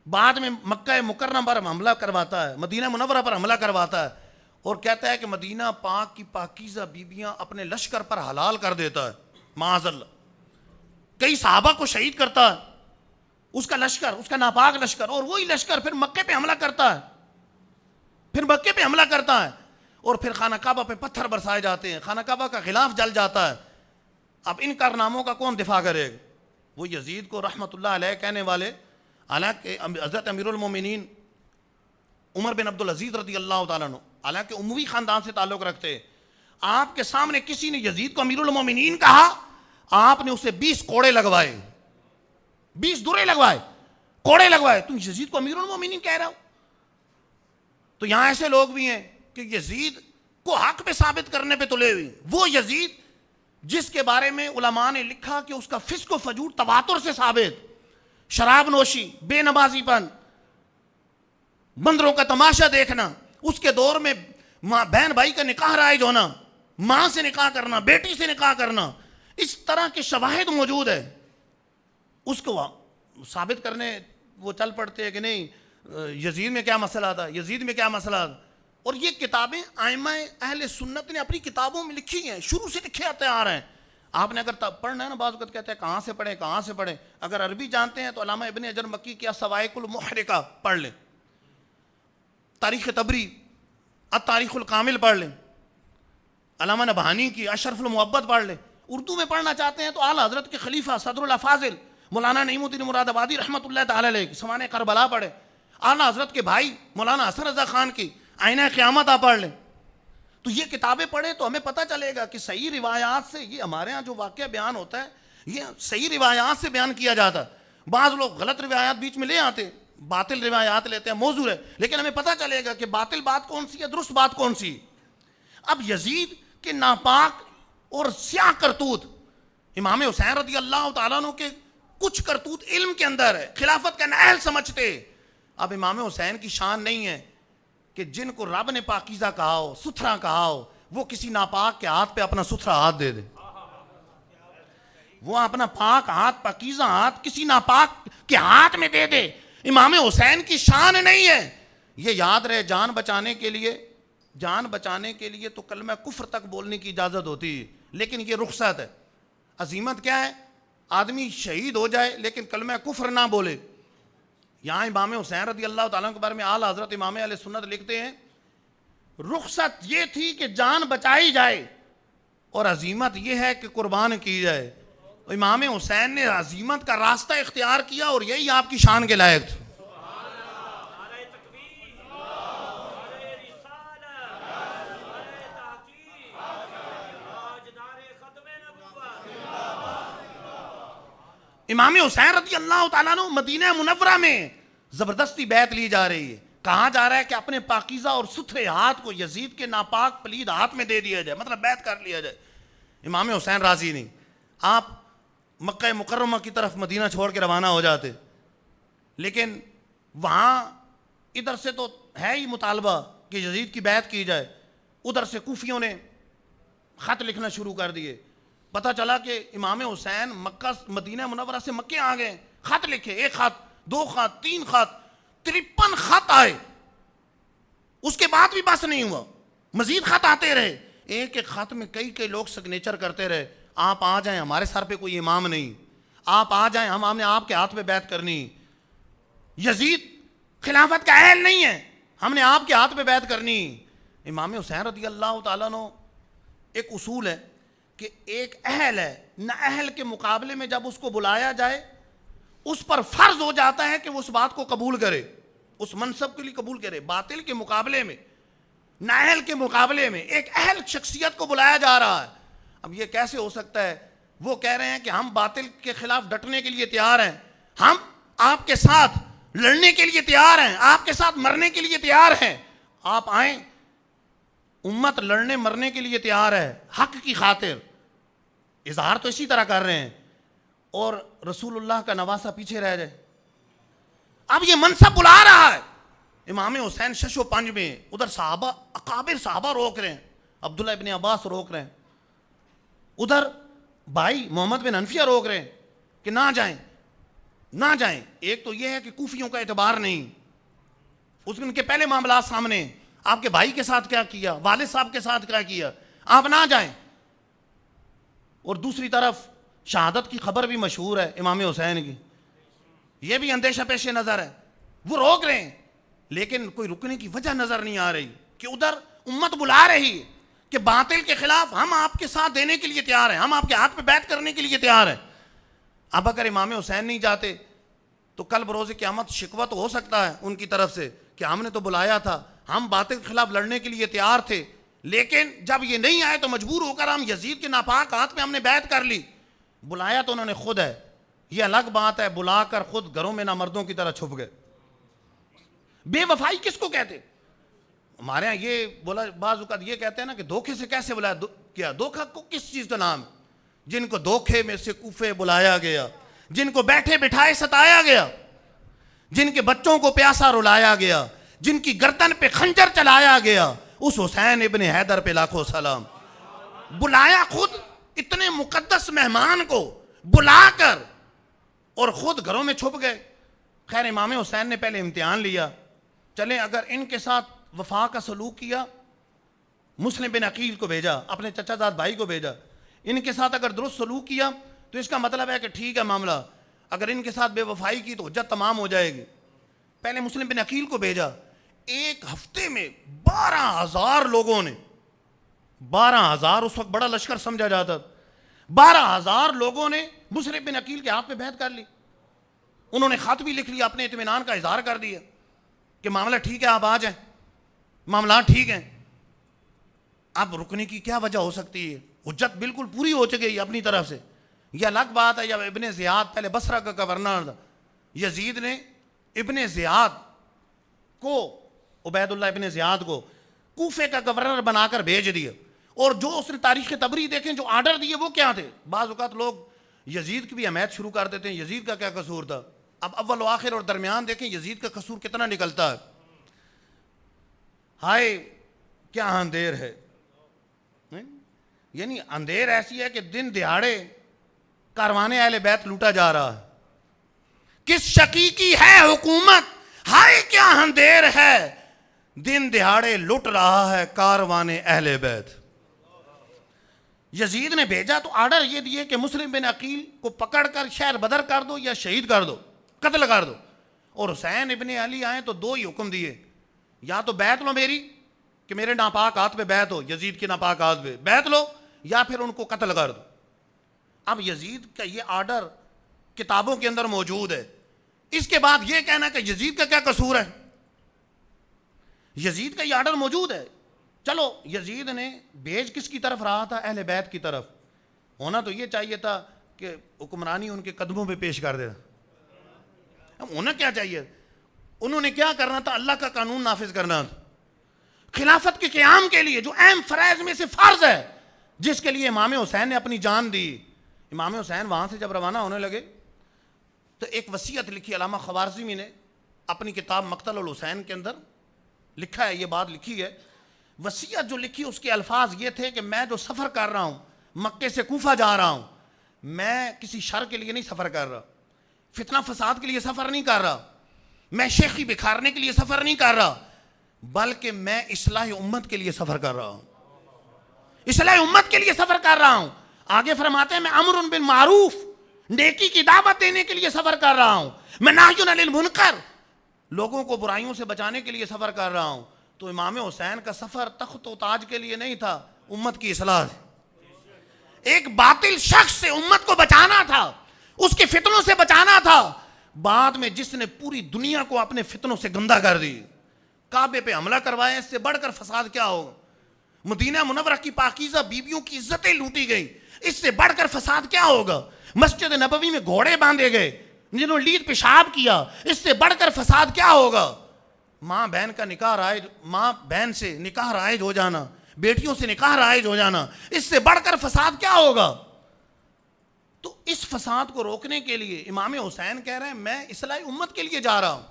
بعد میں مکہ مکرمہ پر حملہ کرواتا ہے، مدینہ منورہ پر حملہ کرواتا ہے اور کہتا ہے کہ مدینہ پاک کی پاکیزہ بیبیاں اپنے لشکر پر حلال کر دیتا ہے، معاذ اللہ۔ کئی صحابہ کو شہید کرتا ہے اس کا لشکر، اس کا ناپاک لشکر، اور وہی لشکر پھر مکے پہ حملہ کرتا ہے، پھر مکے پہ حملہ کرتا ہے، اور پھر خانہ کعبہ پہ پتھر برسائے جاتے ہیں، خانہ کعبہ کا غلاف جل جاتا ہے۔ اب ان کارناموں کا کون دفاع کرے گا؟ وہ یزید کو رحمت اللہ علیہ کہنے والے، حالانکہ حضرت امیر المومنین عمر بن عبدالعزیز رضی اللہ تعالیٰ عنہ حالانکہ اموی خاندان سے تعلق رکھتے، آپ کے سامنے کسی نے یزید کو امیر المومنین کہا، آپ نے اسے 20 کوڑے لگوائے، 20 درے لگوائے، کوڑے لگوائے، تم یزید کو امیر المومنین کہہ رہا ہو؟ تو یہاں ایسے لوگ بھی ہیں کہ یزید کو حق پہ ثابت کرنے پہ تلے ہوئے، وہ یزید جس کے بارے میں علماء نے لکھا کہ اس کا فسق و فجور تواتر سے ثابت، شراب نوشی، بے نمازی پن، بندروں کا تماشا دیکھنا، اس کے دور میں بہن بھائی کا نکاح رائج ہونا، ماں سے نکاح کرنا، بیٹی سے نکاح کرنا، اس طرح کے شواہد موجود ہے، اس کو ثابت کرنے وہ چل پڑتے ہیں کہ نہیں یزید میں کیا مسئلہ تھا، یزید میں کیا مسئلہ تھا۔ اور یہ کتابیں ائمہ اہل سنت نے اپنی کتابوں میں لکھی ہیں، شروع سے لکھے آتے آ رہے ہیں۔ آپ نے اگر پڑھنا ہے نا، بعض وقت کہتے ہیں کہاں سے پڑھیں کہاں سے پڑھیں، اگر عربی جانتے ہیں تو علامہ ابن حجر مکی کی الصواعق المحرقہ پڑھ لیں، تاریخ طبری، التاریخ الکامل پڑھ لیں، علامہ نبہانی کی اشرف المحبت پڑھ لیں۔ اردو میں پڑھنا چاہتے ہیں تو اعلیٰ حضرت کے خلیفہ صدر الافاضل مولانا نعیم الدین مراد آبادی رحمۃ اللہ تعالی علیہ سوانح کربلا پڑھیں، اعلیٰ حضرت کے بھائی مولانا حسن رضا خان کی آئینہ قیامت آپ پڑھ لیں۔ تو یہ کتابیں پڑھیں تو ہمیں پتہ چلے گا کہ صحیح روایات سے، یہ ہمارے ہاں جو واقعہ بیان ہوتا ہے یہ صحیح روایات سے بیان کیا جاتا ہے۔ بعض لوگ غلط روایات بیچ میں لے آتے، باطل روایات لیتے ہیں، موضوع ہے، لیکن ہمیں پتہ چلے گا کہ باطل بات کون سی ہے، درست بات کون سی۔ اب یزید کے ناپاک اور سیاہ کرتوت، امام حسین رضی اللہ تعالیٰ عنہ کے کچھ کرتوت علم کے اندر ہے، خلافت کا نااہل سمجھتے۔ اب امام حسین کی شان نہیں ہے کہ جن کو رب نے پاکیزہ کہا ہو، ستھرا کہا ہو، وہ کسی ناپاک کے ہاتھ پہ اپنا ستھرا ہاتھ دے دے، وہ اپنا پاک ہاتھ، پاکیزہ ہاتھ کسی ناپاک کے ہاتھ میں دے دے۔ امام حسین کی شان نہیں ہے۔ یہ یاد رہے، جان بچانے کے لیے تو کلمہ کفر تک بولنے کی اجازت ہوتی ہے، لیکن یہ رخصت ہے۔ عزیمت کیا ہے؟ آدمی شہید ہو جائے لیکن کلمہ کفر نہ بولے۔ یہاں امام حسین رضی اللہ تعالیٰ کے بارے میں اعلیٰ حضرت امام اہل سنت لکھتے ہیں رخصت یہ تھی کہ جان بچائی جائے اور عزیمت یہ ہے کہ قربان کی جائے. امام حسین نے عزیمت کا راستہ اختیار کیا اور یہی آپ کی شان کے لائق تھا. امام حسین رضی اللہ تعالیٰ عنہ مدینہ منورہ میں زبردستی بیعت لی جا رہی ہے. کہا جا رہا ہے کہ اپنے پاکیزہ اور ستھرے ہاتھ کو یزید کے ناپاک پلید ہاتھ میں دے دیا جائے, مطلب بیعت کر لیا جائے. امام حسین راضی نہیں. آپ مکہ مکرمہ کی طرف مدینہ چھوڑ کے روانہ ہو جاتے, لیکن وہاں ادھر سے تو ہے ہی مطالبہ کہ یزید کی بیعت کی جائے, ادھر سے کوفیوں نے خط لکھنا شروع کر دیے. پتہ چلا کہ امام حسین مکہ مدینہ منورہ سے مکے آ گئے. خط لکھے, ایک خط, دو خط, تین خط, 53 خط آئے. اس کے بعد بھی بس نہیں ہوا, مزید خط آتے رہے. ایک ایک خط میں کئی لوگ سگنیچر کرتے رہے, آپ آ جائیں, ہمارے سر پہ کوئی امام نہیں, آپ آ جائیں, ہم نے آپ کے ہاتھ پہ بیعت کرنی. یزید خلافت کا اہل نہیں ہے, ہم نے آپ کے ہاتھ پہ بیعت کرنی. امام حسین رضی اللہ تعالیٰ عنہ ایک اصول ہے کہ ایک اہل ہے, نہ اہل کے مقابلے میں جب اس کو بلایا جائے اس پر فرض ہو جاتا ہے کہ وہ اس بات کو قبول کرے, اس منصب کے لیے قبول کرے. باطل کے مقابلے میں, نہ اہل کے مقابلے میں ایک اہل شخصیت کو بلایا جا رہا ہے. اب یہ کیسے ہو سکتا ہے؟ وہ کہہ رہے ہیں کہ ہم باطل کے خلاف ڈٹنے کے لیے تیار ہیں, ہم آپ کے ساتھ لڑنے کے لیے تیار ہیں, آپ کے ساتھ مرنے کے لیے تیار ہیں, آپ آئیں. امت لڑنے مرنے کے لیے تیار ہے حق کی خاطر. اظہار تو اسی طرح کر رہے ہیں, اور رسول اللہ کا نواسہ پیچھے رہ جائے. اب یہ منصب بلا رہا ہے. امام حسین شش و پنج میں, ادھر صحابہ اکابر صحابہ روک رہے ہیں, عبداللہ ابن عباس روک رہے ہیں, ادھر بھائی محمد بن حنفیہ روک رہے ہیں کہ نہ جائیں نہ جائیں. ایک تو یہ ہے کہ کوفیوں کا اعتبار نہیں, اس ان کے پہلے معاملات سامنے, آپ کے بھائی کے ساتھ کیا کیا, والد صاحب کے ساتھ کیا کیا, آپ نہ جائیں. اور دوسری طرف شہادت کی خبر بھی مشہور ہے امام حسین کی, یہ بھی اندیشہ پیش نظر ہے. وہ روک رہے ہیں لیکن کوئی رکنے کی وجہ نظر نہیں آ رہی کہ ادھر امت بلا رہی کہ باطل کے خلاف ہم آپ کے ساتھ دینے کے لیے تیار ہیں, ہم آپ کے ہاتھ پہ بیعت کرنے کے لیے تیار ہیں. اب اگر امام حسین نہیں جاتے تو کل بروز قیامت شکوہ تو ہو سکتا ہے ان کی طرف سے کہ ہم نے تو بلایا تھا, ہم باطل کے خلاف لڑنے کے لیے تیار تھے, لیکن جب یہ نہیں آئے تو مجبور ہو کر ہم یزید کے ناپاک ہاتھ میں ہم نے بیعت کر لی. بلایا تو انہوں نے خود ہے, یہ الگ بات ہے, بلا کر خود گھروں میں نامردوں کی طرح چھپ گئے. بے وفائی کس کو کہتے؟ ہمارے ہاں یہ بولا بعض اوقات یہ کہتے ہیں نا کہ دھوکے سے کیسے بلایا کیا. دھوکہ کو کس چیز کا نام ہے؟ جن کو دھوکے میں سے کوفے بلایا گیا, جن کو بیٹھے بٹھائے ستایا گیا, جن کے بچوں کو پیاسا رلایا گیا, جن کی گردن پہ خنجر چلایا گیا, اس حسین ابن حیدر پہ لاکھوں سلام. بلایا خود, اتنے مقدس مہمان کو بلا کر, اور خود گھروں میں چھپ گئے. خیر امام حسین نے پہلے امتحان لیا, چلیں اگر ان کے ساتھ وفا کا سلوک کیا, مسلم بن عقیل کو بھیجا, اپنے چچا زاد بھائی کو بھیجا, ان کے ساتھ اگر درست سلوک کیا تو اس کا مطلب ہے کہ ٹھیک ہے معاملہ, اگر ان کے ساتھ بے وفائی کی تو حجت تمام ہو جائے گی. پہلے مسلم بن عقیل کو بھیجا. ایک ہفتے میں 12,000 لوگوں نے, 12,000 اس وقت بڑا لشکر سمجھا جاتا, 12,000 لوگوں نے مسلم بن عقیل کے ہاتھ پہ بیعت کر لی. انہوں نے خط بھی لکھ لیا, اپنے اطمینان کا اظہار کر دیا کہ معاملہ ٹھیک ہے, آپ آ جائیں, معاملات ٹھیک ہیں. اب رکنے کی کیا وجہ ہو سکتی ہے؟ حجت بالکل پوری ہو چکی ہے اپنی طرف سے. یہ الگ بات ہے جب ابن زیاد پہلے بصرہ کا گورنر تھا, یزید نے ابن زیاد کو, عبید اللہ ابن زیاد کو کوفے کا گورنر بنا کر بھیج دیا. اور جو اس نے تاریخ تبری دیکھیں, جو آرڈر دیے وہ کیا تھے؟ بعض اوقات لوگ یزید کی بھی حمایت شروع کر دیتے ہیں, یزید کا کیا قصور تھا. اب اول و آخر اور درمیان دیکھیں یزید کا قصور کتنا نکلتا ہے. ہائے کیا اندھیر ہے, یعنی اندھیر ایسی ہے کہ دن دہاڑے کاروان اہل بیت لوٹا جا رہا ہے. کس شقی کی ہے حکومت, ہائے کیا اندھیر ہے, دن دہاڑے لٹ رہا ہے کاروان اہل بیت. یزید نے بھیجا تو آرڈر یہ دیے کہ مسلم بن عقیل کو پکڑ کر شہر بدر کر دو یا شہید کر دو, قتل کر دو. اور حسین ابن علی آئے تو دو ہی حکم دیے, یا تو بیعت لو میری کہ میرے ناپاک ہاتھ پہ بیعت ہو، یزید کے ناپاک ہاتھ پہ بیعت لو یا پھر ان کو قتل کر دو۔ اب یزید کا یہ آرڈر کتابوں کے اندر موجود ہے، اس کے بعد یہ کہنا کہ یزید کا کیا قصور ہے؟ یزید کا یہ آرڈر موجود ہے۔ چلو یزید نے بھیج کس کی طرف رہا تھا؟ اہل بیت کی طرف۔ ہونا تو یہ چاہیے تھا کہ حکمرانی ان کے قدموں پہ پیش کر دے۔ ہونا کیا چاہیے؟ انہوں نے کیا کرنا تھا؟ اللہ کا قانون نافذ کرنا تھا، خلافت کے قیام کے لیے جو اہم فرائض میں سے فرض ہے، جس کے لیے امام حسین نے اپنی جان دی۔ امام حسین وہاں سے جب روانہ ہونے لگے تو ایک وصیت لکھی علامہ خوارزمی نے اپنی کتاب مقتل الحسین کے اندر لکھا ہے، یہ بات لکھی ہے۔ وصیت جو لکھی اس کے الفاظ یہ تھے کہ میں جو سفر کر رہا ہوں، مکے سے کوفہ جا رہا ہوں، میں کسی شر کے لیے نہیں سفر کر رہا، فتنہ فساد کے لیے سفر نہیں کر رہا، میں شیخی بکھارنے کے لیے سفر نہیں کر رہا، بلکہ میں اصلاح امت کے لیے سفر کر رہا ہوں، اصلاح امت کے لیے سفر کر رہا ہوں۔ آگے فرماتے ہیں میں امر بالمعروف، نیکی کی دعوت دینے کے لیے سفر کر رہا ہوں، میں نہی عن المنکر، لوگوں کو برائیوں سے بچانے کے لیے سفر کر رہا ہوں۔ تو امام حسین کا سفر تخت و تاج کے لیے نہیں تھا، امت کی اصلاح سے۔ ایک باطل شخص سے امت کو بچانا تھا، اس کے فتنوں سے بچانا تھا، بعد میں جس نے پوری دنیا کو اپنے فتنوں سے گندہ کر دی، کعبے پہ حملہ کروایا، اس سے بڑھ کر فساد کیا ہوگا؟ مدینہ منورہ کی پاکیزہ بیبیوں کی عزتیں لوٹی گئی، اس سے بڑھ کر فساد کیا ہوگا؟ مسجد نبوی میں گھوڑے باندھے گئے، جنہوں نے لید پیشاب کیا، اس سے بڑھ کر فساد کیا ہوگا؟ ماں بہن کا نکاح رائج، ماں بہن سے نکاح رائج ہو جانا، بیٹیوں سے نکاح رائج ہو جانا، اس سے بڑھ کر فساد کیا ہوگا؟ تو اس فساد کو روکنے کے لیے امام حسین کہہ رہے ہیں میں اصلاح امت کے لیے جا رہا ہوں،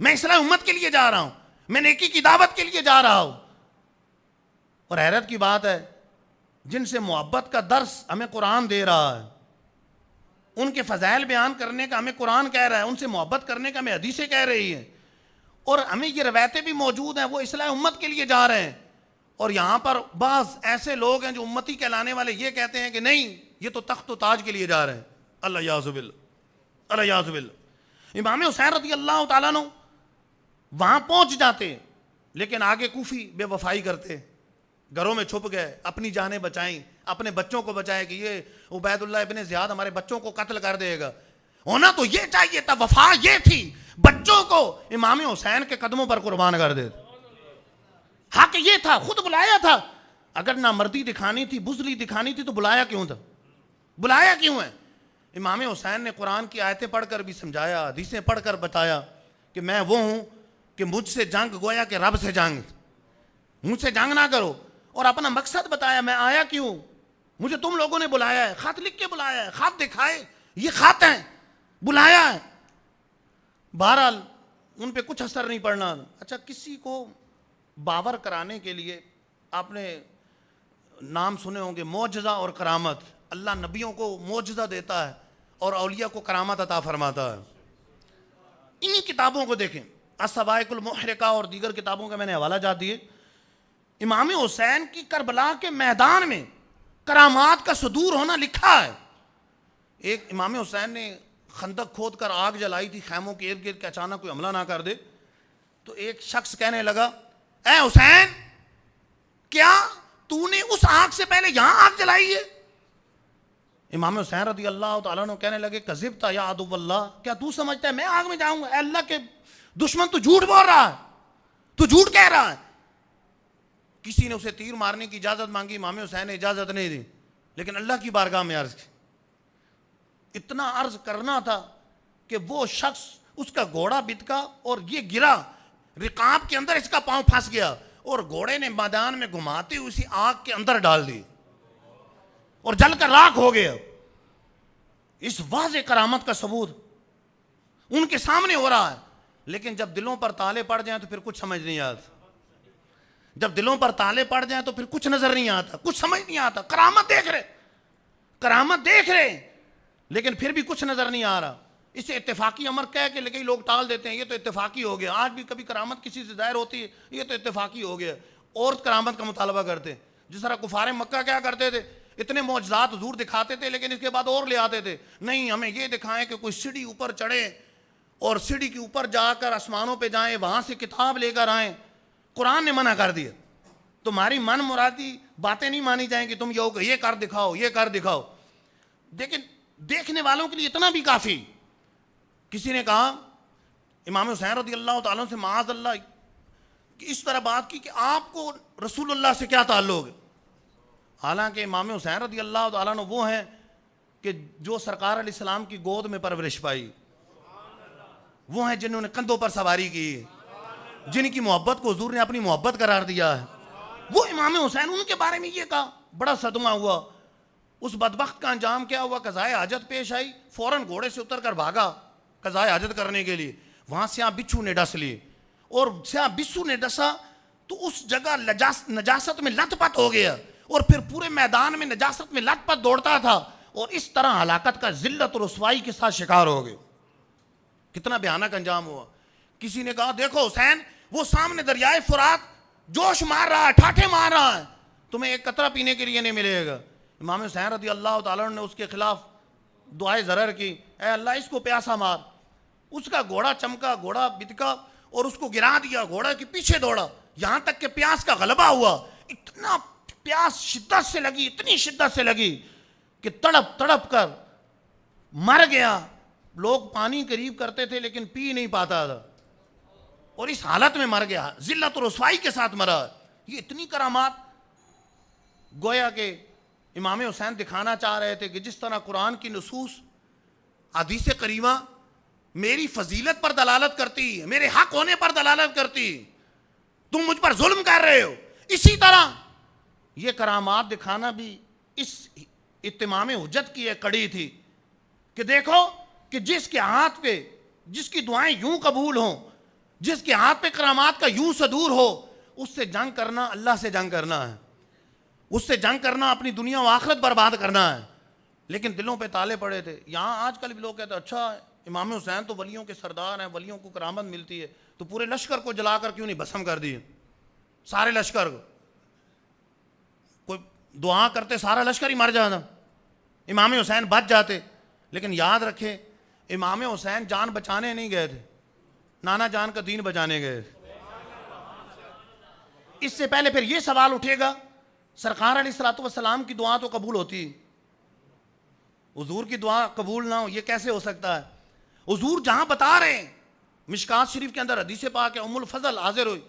میں اصلاح امت کے لیے جا رہا ہوں، میں نیکی کی دعوت کے لیے جا رہا ہوں۔ اور حیرت کی بات ہے، جن سے محبت کا درس ہمیں قرآن دے رہا ہے، ان کے فضائل بیان کرنے کا ہمیں قرآن کہہ رہا ہے، ان سے محبت کرنے کا ہمیں حدیثیں کہہ رہی ہیں، اور ہمیں یہ روایتیں بھی موجود ہیں، وہ اصلاح امت کے لیے جا رہے ہیں۔ اور یہاں پر بعض ایسے لوگ ہیں جو امتی کہلانے والے یہ کہتے ہیں کہ نہیں، یہ تو تخت و تاج کے لیے جا رہے ہیں۔ اللہ یعوذ باللہ، اللہ یعوذ باللہ۔ امام حسین رضی اللہ تعالیٰ عنہ وہاں پہنچ جاتے، لیکن آگے کوفی بے وفائی کرتے، گھروں میں چھپ گئے، اپنی جانیں بچائیں، اپنے بچوں کو بچائے کہ یہ عبید اللہ ابن زیاد ہمارے بچوں کو قتل کر دے گا۔ ہونا تو یہ چاہیے تھا، وفا یہ تھی، بچوں کو امام حسین کے قدموں پر قربان کر دے۔ حق یہ تھا، خود بلایا تھا، اگر نہ مردی دکھانی تھی، بزدلی دکھانی تھی تو بلایا کیوں تھا؟ بلایا کیوں ہے؟ امام حسین نے قرآن کی آیتیں پڑھ کر بھی سمجھایا، حدیثیں پڑھ کر بتایا کہ میں وہ ہوں کہ مجھ سے جنگ گویا کہ رب سے جنگ، مجھ سے جنگ نہ کرو، اور اپنا مقصد بتایا میں آیا کیوں، مجھے تم لوگوں نے بلایا ہے، خط لکھ کے بلایا ہے، خط دکھائے، یہ خط ہیں، بلایا ہے۔ بہرحال ان پہ کچھ اثر نہیں پڑنا۔ اچھا، کسی کو باور کرانے کے لیے آپ نے نام سنے ہوں گے معجزہ اور کرامت۔ اللہ نبیوں کو معجزہ دیتا ہے اور اولیاء کو کرامت عطا فرماتا ہے۔ انہی کتابوں کو دیکھیں، الصواعق المحرقہ اور دیگر کتابوں کا میں نے حوالہ جات دیے۔ امام حسین کی کربلا کے میدان میں کرامات کا صدور ہونا لکھا ہے۔ ایک امام حسین نے خندق کھود کر آگ جلائی تھی خیموں کے ارد گرد کہ اچانک کوئی حملہ نہ کر دے، تو ایک شخص کہنے لگا اے حسین، کیا تو نے اس آگ سے پہلے یہاں آگ جلائی ہے؟ امام حسین رضی اللہ تعالیٰ عنہ کہنے لگے کذبت یا عدو اللہ، کیا تو سمجھتا ہے میں آگ میں جاؤں گا؟ اے اللہ کے دشمن، تو جھوٹ بول رہا ہے، تو جھوٹ کہہ رہا ہے۔ کسی نے اسے تیر مارنے کی اجازت مانگی، امام حسین نے اجازت نہیں دی، لیکن اللہ کی بارگاہ میں عرض کی۔ اتنا عرض کرنا تھا کہ وہ شخص، اس کا گھوڑا بتکا اور یہ گرا، رقاب کے اندر اس کا پاؤں پھنس گیا، اور گھوڑے نے میدان میں گھماتے اسی آگ کے اندر ڈال دی اور جل کر راکھ ہو گیا۔ اس واضح کرامت کا ثبوت ان کے سامنے ہو رہا ہے، لیکن جب دلوں پر تالے پڑ جائیں تو پھر کچھ سمجھ نہیں آتا۔ جب دلوں پر تالے پڑ جائیں تو پھر کچھ نظر نہیں آتا، کچھ سمجھ نہیں آتا۔ کرامت دیکھ رہے، کرامت دیکھ رہے، لیکن پھر بھی کچھ نظر نہیں آ رہا۔ اسے اتفاقی امر کہہ کے لیکن لوگ ٹال دیتے ہیں، یہ تو اتفاقی ہو گیا۔ آج بھی کبھی کرامت کسی سے ظاہر ہوتی ہے، یہ تو اتفاقی ہو گیا، اور کرامت کا مطالبہ کرتے ہیں۔ جس طرح کفار مکہ کیا کرتے تھے، اتنے معجزات حضور دکھاتے تھے لیکن اس کے بعد اور لے آتے تھے، نہیں ہمیں یہ دکھائیں کہ کوئی سیڑھی اوپر چڑھے اور سیڑھی کے اوپر جا کر آسمانوں پہ جائیں، وہاں سے کتاب لے کر آئیں، قرآن نے منع کر دیا. تمہاری من مرادی باتیں نہیں مانی جائیں کہ تم یہ کر دکھاؤ، یہ کر دکھاؤ. لیکن دیکھنے والوں کے لیے اتنا بھی کافی. کسی نے کہا امام حسین رضی اللہ تعالیٰ سے معاذ اللہ کہ اس طرح بات کی کہ آپ کو رسول اللہ سے کیا تعلق ہے. حالانکہ امام حسین رضی اللہ تعالیٰ وہ ہیں کہ جو سرکار علیہ السلام کی گود میں پرورش پائی، وہ ہیں جنہوں نے کندھوں پر سواری کی، جن کی محبت کو حضور نے اپنی محبت قرار دیا ہے. وہ امام حسین، ان کے بارے میں یہ کہا، بڑا صدمہ ہوا. اس بدبخت کا انجام کیا ہوا؟ قضائے حاجت پیش آئی، فوراً گھوڑے سے اتر کر بھاگا قضائے حاجت کرنے کے لیے. وہاں سیاہ بچھو نے ڈس لیے، اور سیاہ بچھو نے ڈسا تو اس جگہ نجاست میں لت پت ہو گیا، اور پھر پورے میدان میں نجاست میں لت پت دوڑتا تھا، اور اس طرح ہلاکت کا ذلت اور رسوائی کے ساتھ شکار ہو گئے. کتنا بھیانک انجام ہوا. کسی نے کہا دیکھو حسین، وہ سامنے دریائے فرات جوش مار رہا ہے، ٹھاٹھے مار رہا ہے، تمہیں ایک قطرہ پینے کے لیے نہیں ملے گا. امام حسین رضی اللہ تعالیٰ نے اس کے خلاف دعائے ضرر کی، اے اللہ اس کو پیاسا مار. اس کا گھوڑا چمکا، گھوڑا بتکا، اور اس کو گرا دیا، گھوڑا کے پیچھے دوڑا، یہاں تک کہ پیاس کا غلبہ ہوا. اتنا پیاس شدت سے لگی، اتنی شدت سے لگی کہ تڑپ تڑپ کر مر گیا. لوگ پانی قریب کرتے تھے لیکن پی نہیں پاتا تھا، اور اس حالت میں مر گیا، ذلت و رسوائی کے ساتھ مرا. یہ اتنی کرامات گویا کہ امام حسین دکھانا چاہ رہے تھے کہ جس طرح قرآن کی نصوص، حدیث کریمہ میری فضیلت پر دلالت کرتی ہے، میرے حق ہونے پر دلالت کرتی، تم مجھ پر ظلم کر رہے ہو، اسی طرح یہ کرامات دکھانا بھی اس اتمام حجت کی ایک کڑی تھی کہ دیکھو کہ جس کے ہاتھ پہ، جس کی دعائیں یوں قبول ہوں، جس کے ہاتھ پہ کرامات کا یوں صدور ہو، اس سے جنگ کرنا اللہ سے جنگ کرنا ہے، اس سے جنگ کرنا اپنی دنیا و آخرت برباد کرنا ہے. لیکن دلوں پہ تالے پڑے تھے. یہاں آج کل بھی لوگ کہتے ہیں اچھا امام حسین تو ولیوں کے سردار ہیں، ولیوں کو کرامت ملتی ہے، تو پورے لشکر کو جلا کر کیوں نہیں بھسم کر دیے؟ سارے لشکر کو کوئی دعا کرتے سارا لشکر ہی مر جاتا، امام حسین بچ جاتے. لیکن یاد رکھیں امام حسین جان بچانے نہیں گئے تھے، نانا جان کا دین بچانے گئے تھے. اس سے پہلے پھر یہ سوال اٹھے گا، سرکار علیہ الصلوۃ والسلام کی دعا تو قبول ہوتی، حضور کی دعا قبول نہ ہو، یہ کیسے ہو سکتا ہے؟ حضور جہاں بتا رہے ہیں، مشکات شریف کے اندر حدیث پاک ہے، ام الفضل حاضر ہوئی،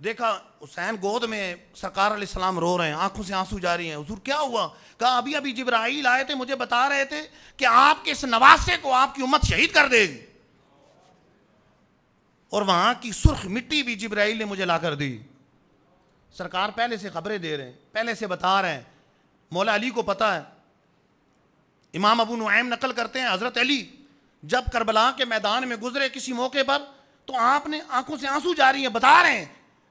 دیکھا حسین گود میں، سرکار علیہ السلام رو رہے ہیں، آنکھوں سے آنسو جاری ہیں. حضور کیا ہوا؟ کہا ابھی ابھی جبرائیل آئے تھے، مجھے بتا رہے تھے کہ آپ کے اس نواسے کو آپ کی امت شہید کر دے گی، اور وہاں کی سرخ مٹی بھی جبرائیل نے مجھے لا کر دی. سرکار پہلے سے خبریں دے رہے ہیں، پہلے سے بتا رہے ہیں. مولا علی کو پتا ہے. امام ابو نعیم نقل کرتے ہیں حضرت علی جب کربلا کے میدان میں گزرے کسی موقع پر، تو آپ نے آنکھوں سے آنسو جاری ہیں، بتا رہے ہیں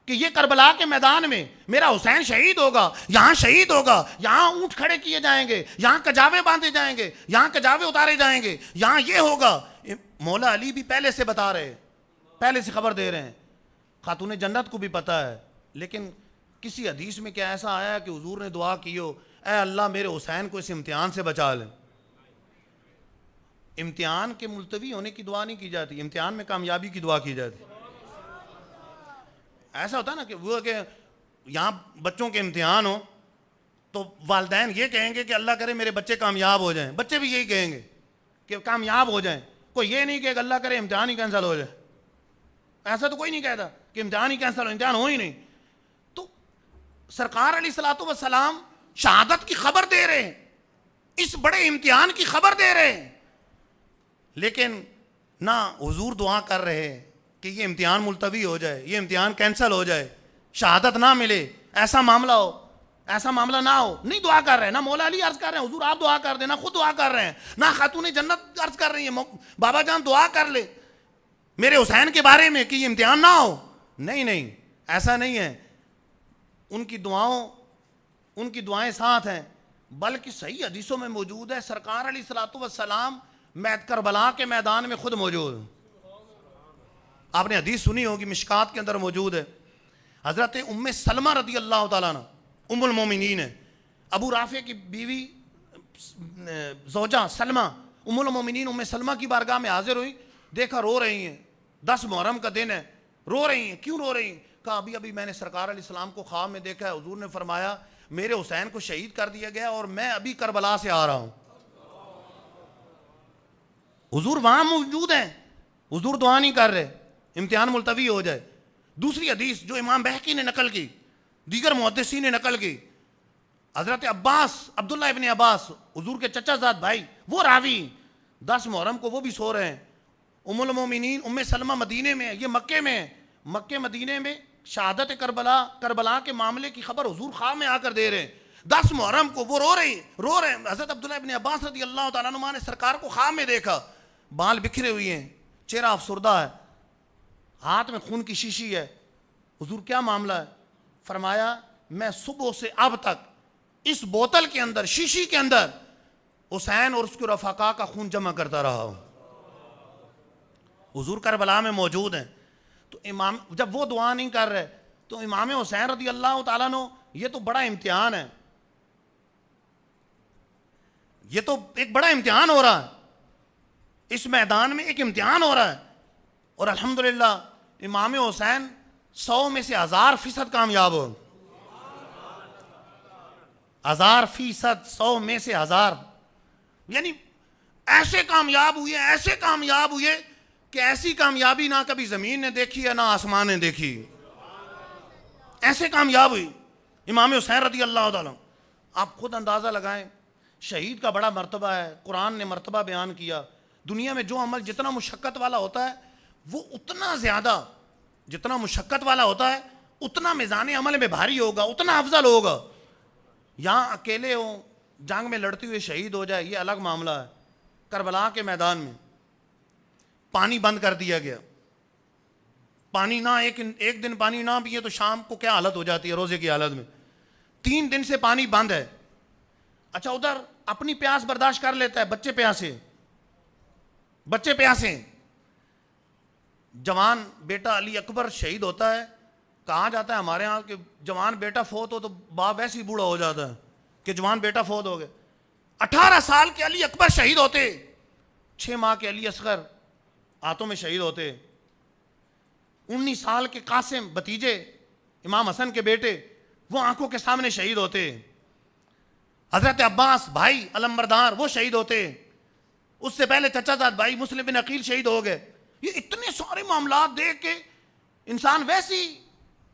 کہ یہ کربلا کے میدان میں میرا حسین شہید ہوگا، یہاں شہید ہوگا، یہاں اونٹ کھڑے کیے جائیں گے، یہاں کجاوے باندھے جائیں گے، یہاں کجاوے اتارے جائیں گے، یہاں یہ ہوگا. مولا علی بھی پہلے سے بتا رہے ہیں، پہلے سے خبر دے رہے ہیں. خاتون جنت کو بھی پتا ہے. لیکن کسی حدیث میں کیا ایسا آیا کہ حضور نے دعا کی ہو اے اللہ میرے حسین کو اس امتحان سے بچا لے؟ امتحان کے ملتوی ہونے کی دعا نہیں کی جاتی، امتحان میں کامیابی کی دعا کی جاتی. ایسا ہوتا ہے نا کہ وہ کہ یہاں بچوں کے امتحان ہو تو والدین یہ کہیں گے کہ اللہ کرے میرے بچے کامیاب ہو جائیں، بچے بھی یہی کہیں گے کہ کامیاب ہو جائیں. کوئی یہ نہیں کہ اللہ کرے امتحان ہی کینسل ہو جائے. ایسا تو کوئی نہیں کہتا کہ امتحان ہی کینسل ہو، امتحان ہو ہی نہیں. تو سرکار علیہ الصلوۃ والسلام شہادت کی خبر دے رہے ہیں، اس بڑے امتحان کی خبر دے رہے ہیں، لیکن نہ حضور دعا کر رہے ہیں کہ یہ امتحان ملتوی ہو جائے، یہ امتحان کینسل ہو جائے، شہادت نہ ملے، ایسا معاملہ ہو، ایسا معاملہ نہ ہو. نہیں دعا کر رہے ہیں. نہ مولا علی عرض کر رہے ہیں حضور آپ دعا کر دیں، نہ خود دعا کر رہے ہیں، نہ خاتون جنت عرض کر رہی ہیں بابا جان دعا کر لے میرے حسین کے بارے میں کہ یہ امتحان نہ ہو. نہیں، ایسا نہیں ہے. ان کی دعائیں ساتھ ہیں، بلکہ صحیح حدیثوں میں موجود ہے سرکار علیہ الصلوۃ والسلام کربلا کے میدان میں خود موجود. آپ نے حدیث سنی ہوگی، مشکات کے اندر موجود ہے. حضرت ام سلمہ رضی اللہ تعالیٰ عنہ ام المومنین ہے، ابو رافع کی بیوی زوجہ سلمہ ام المومنین ام سلمہ کی بارگاہ میں حاضر ہوئی. دیکھا رو رہی ہیں، 10 محرم کا دن ہے، رو رہی ہیں. کیوں رو رہی ہیں؟ کہا ابھی ابھی میں نے سرکار علیہ السلام کو خواب میں دیکھا ہے، حضور نے فرمایا میرے حسین کو شہید کر دیا گیا اور میں ابھی کربلا سے آ رہا ہوں. حضور وہاں موجود ہیں، حضور دعا نہیں کر رہے، امتحان ملتوی ہو جائے. دوسری حدیث جو امام بہقی نے نقل کی، دیگر محدثین نے نقل کی، حضرت عباس، عبداللہ ابن عباس حضور کے چچا زاد بھائی، وہ راوی 10 محرم کو وہ بھی سو رہے ہیں. ام المومنین ام سلمہ مدینے میں، یہ مکے میں ہے، مکے مدینے میں شہادت کربلا کے معاملے کی خبر حضور خواب میں آ کر دے رہے ہیں. 10 محرم کو وہ رو رہے ہیں. حضرت عبداللہ ابن عباس رضی اللہ تعالیٰ عنہ نے سرکار کو خواب میں دیکھا، بال بکھرے ہوئے ہیں، چہرہ افسردہ ہے، ہاتھ میں خون کی شیشی ہے. حضور کیا معاملہ ہے؟ فرمایا میں صبح سے اب تک اس بوتل کے اندر، شیشی کے اندر حسین اور اس کے رفقا کا خون جمع کرتا رہا ہوں. حضور کربلا میں موجود ہیں. تو امام جب وہ دعا نہیں کر رہے تو امام حسین رضی اللہ تعالیٰ عنہ، یہ تو بڑا امتحان ہے، یہ تو ایک بڑا امتحان ہو رہا ہے، اس میدان میں ایک امتحان ہو رہا ہے. اور الحمدللہ امام حسین 100 میں سے 1000% کامیاب ہو. 1000%، 100 میں سے 1000، یعنی ایسے کامیاب ہوئے کہ ایسی کامیابی نہ کبھی زمین نے دیکھی ہے نہ آسمان نے دیکھی. ایسے کامیاب ہوئی امام حسین رضی اللہ تعالیٰ. آپ خود اندازہ لگائیں، شہید کا بڑا مرتبہ ہے، قرآن نے مرتبہ بیان کیا. دنیا میں جو عمل جتنا مشقت والا ہوتا ہے وہ اتنا زیادہ، جتنا مشقت والا ہوتا ہے اتنا میزان عمل میں بھاری ہوگا، اتنا افضل ہوگا. یہاں اکیلے ہوں، جنگ میں لڑتے ہوئے شہید ہو جائے، یہ الگ معاملہ ہے. کربلا کے میدان میں پانی بند کر دیا گیا، پانی نہ ایک دن پانی نہ پیے تو شام کو کیا حالت ہو جاتی ہے روزے کی حالت میں. 3 دن سے پانی بند ہے. اچھا ادھر اپنی پیاس برداشت کر لیتا ہے، بچے پیاسے. جوان بیٹا علی اکبر شہید ہوتا ہے. کہا جاتا ہے ہمارے ہاں کہ جوان بیٹا فوت ہو تو باپ ویسے ہی بوڑھا ہو جاتا ہے کہ جوان بیٹا فوت ہو گئے. 18 سال کے علی اکبر شہید ہوتے، 6 ماہ کے علی اصغر ہاتھوں میں شہید ہوتے، 19 سال کے قاسم بھتیجے امام حسن کے بیٹے وہ آنکھوں کے سامنے شہید ہوتے، حضرت عباس بھائی علمبردار وہ شہید ہوتے، اس سے پہلے چچا زاد بھائی مسلم بن عقیل شہید ہو گئے. یہ اتنے سارے معاملات دیکھ کے انسان ویسی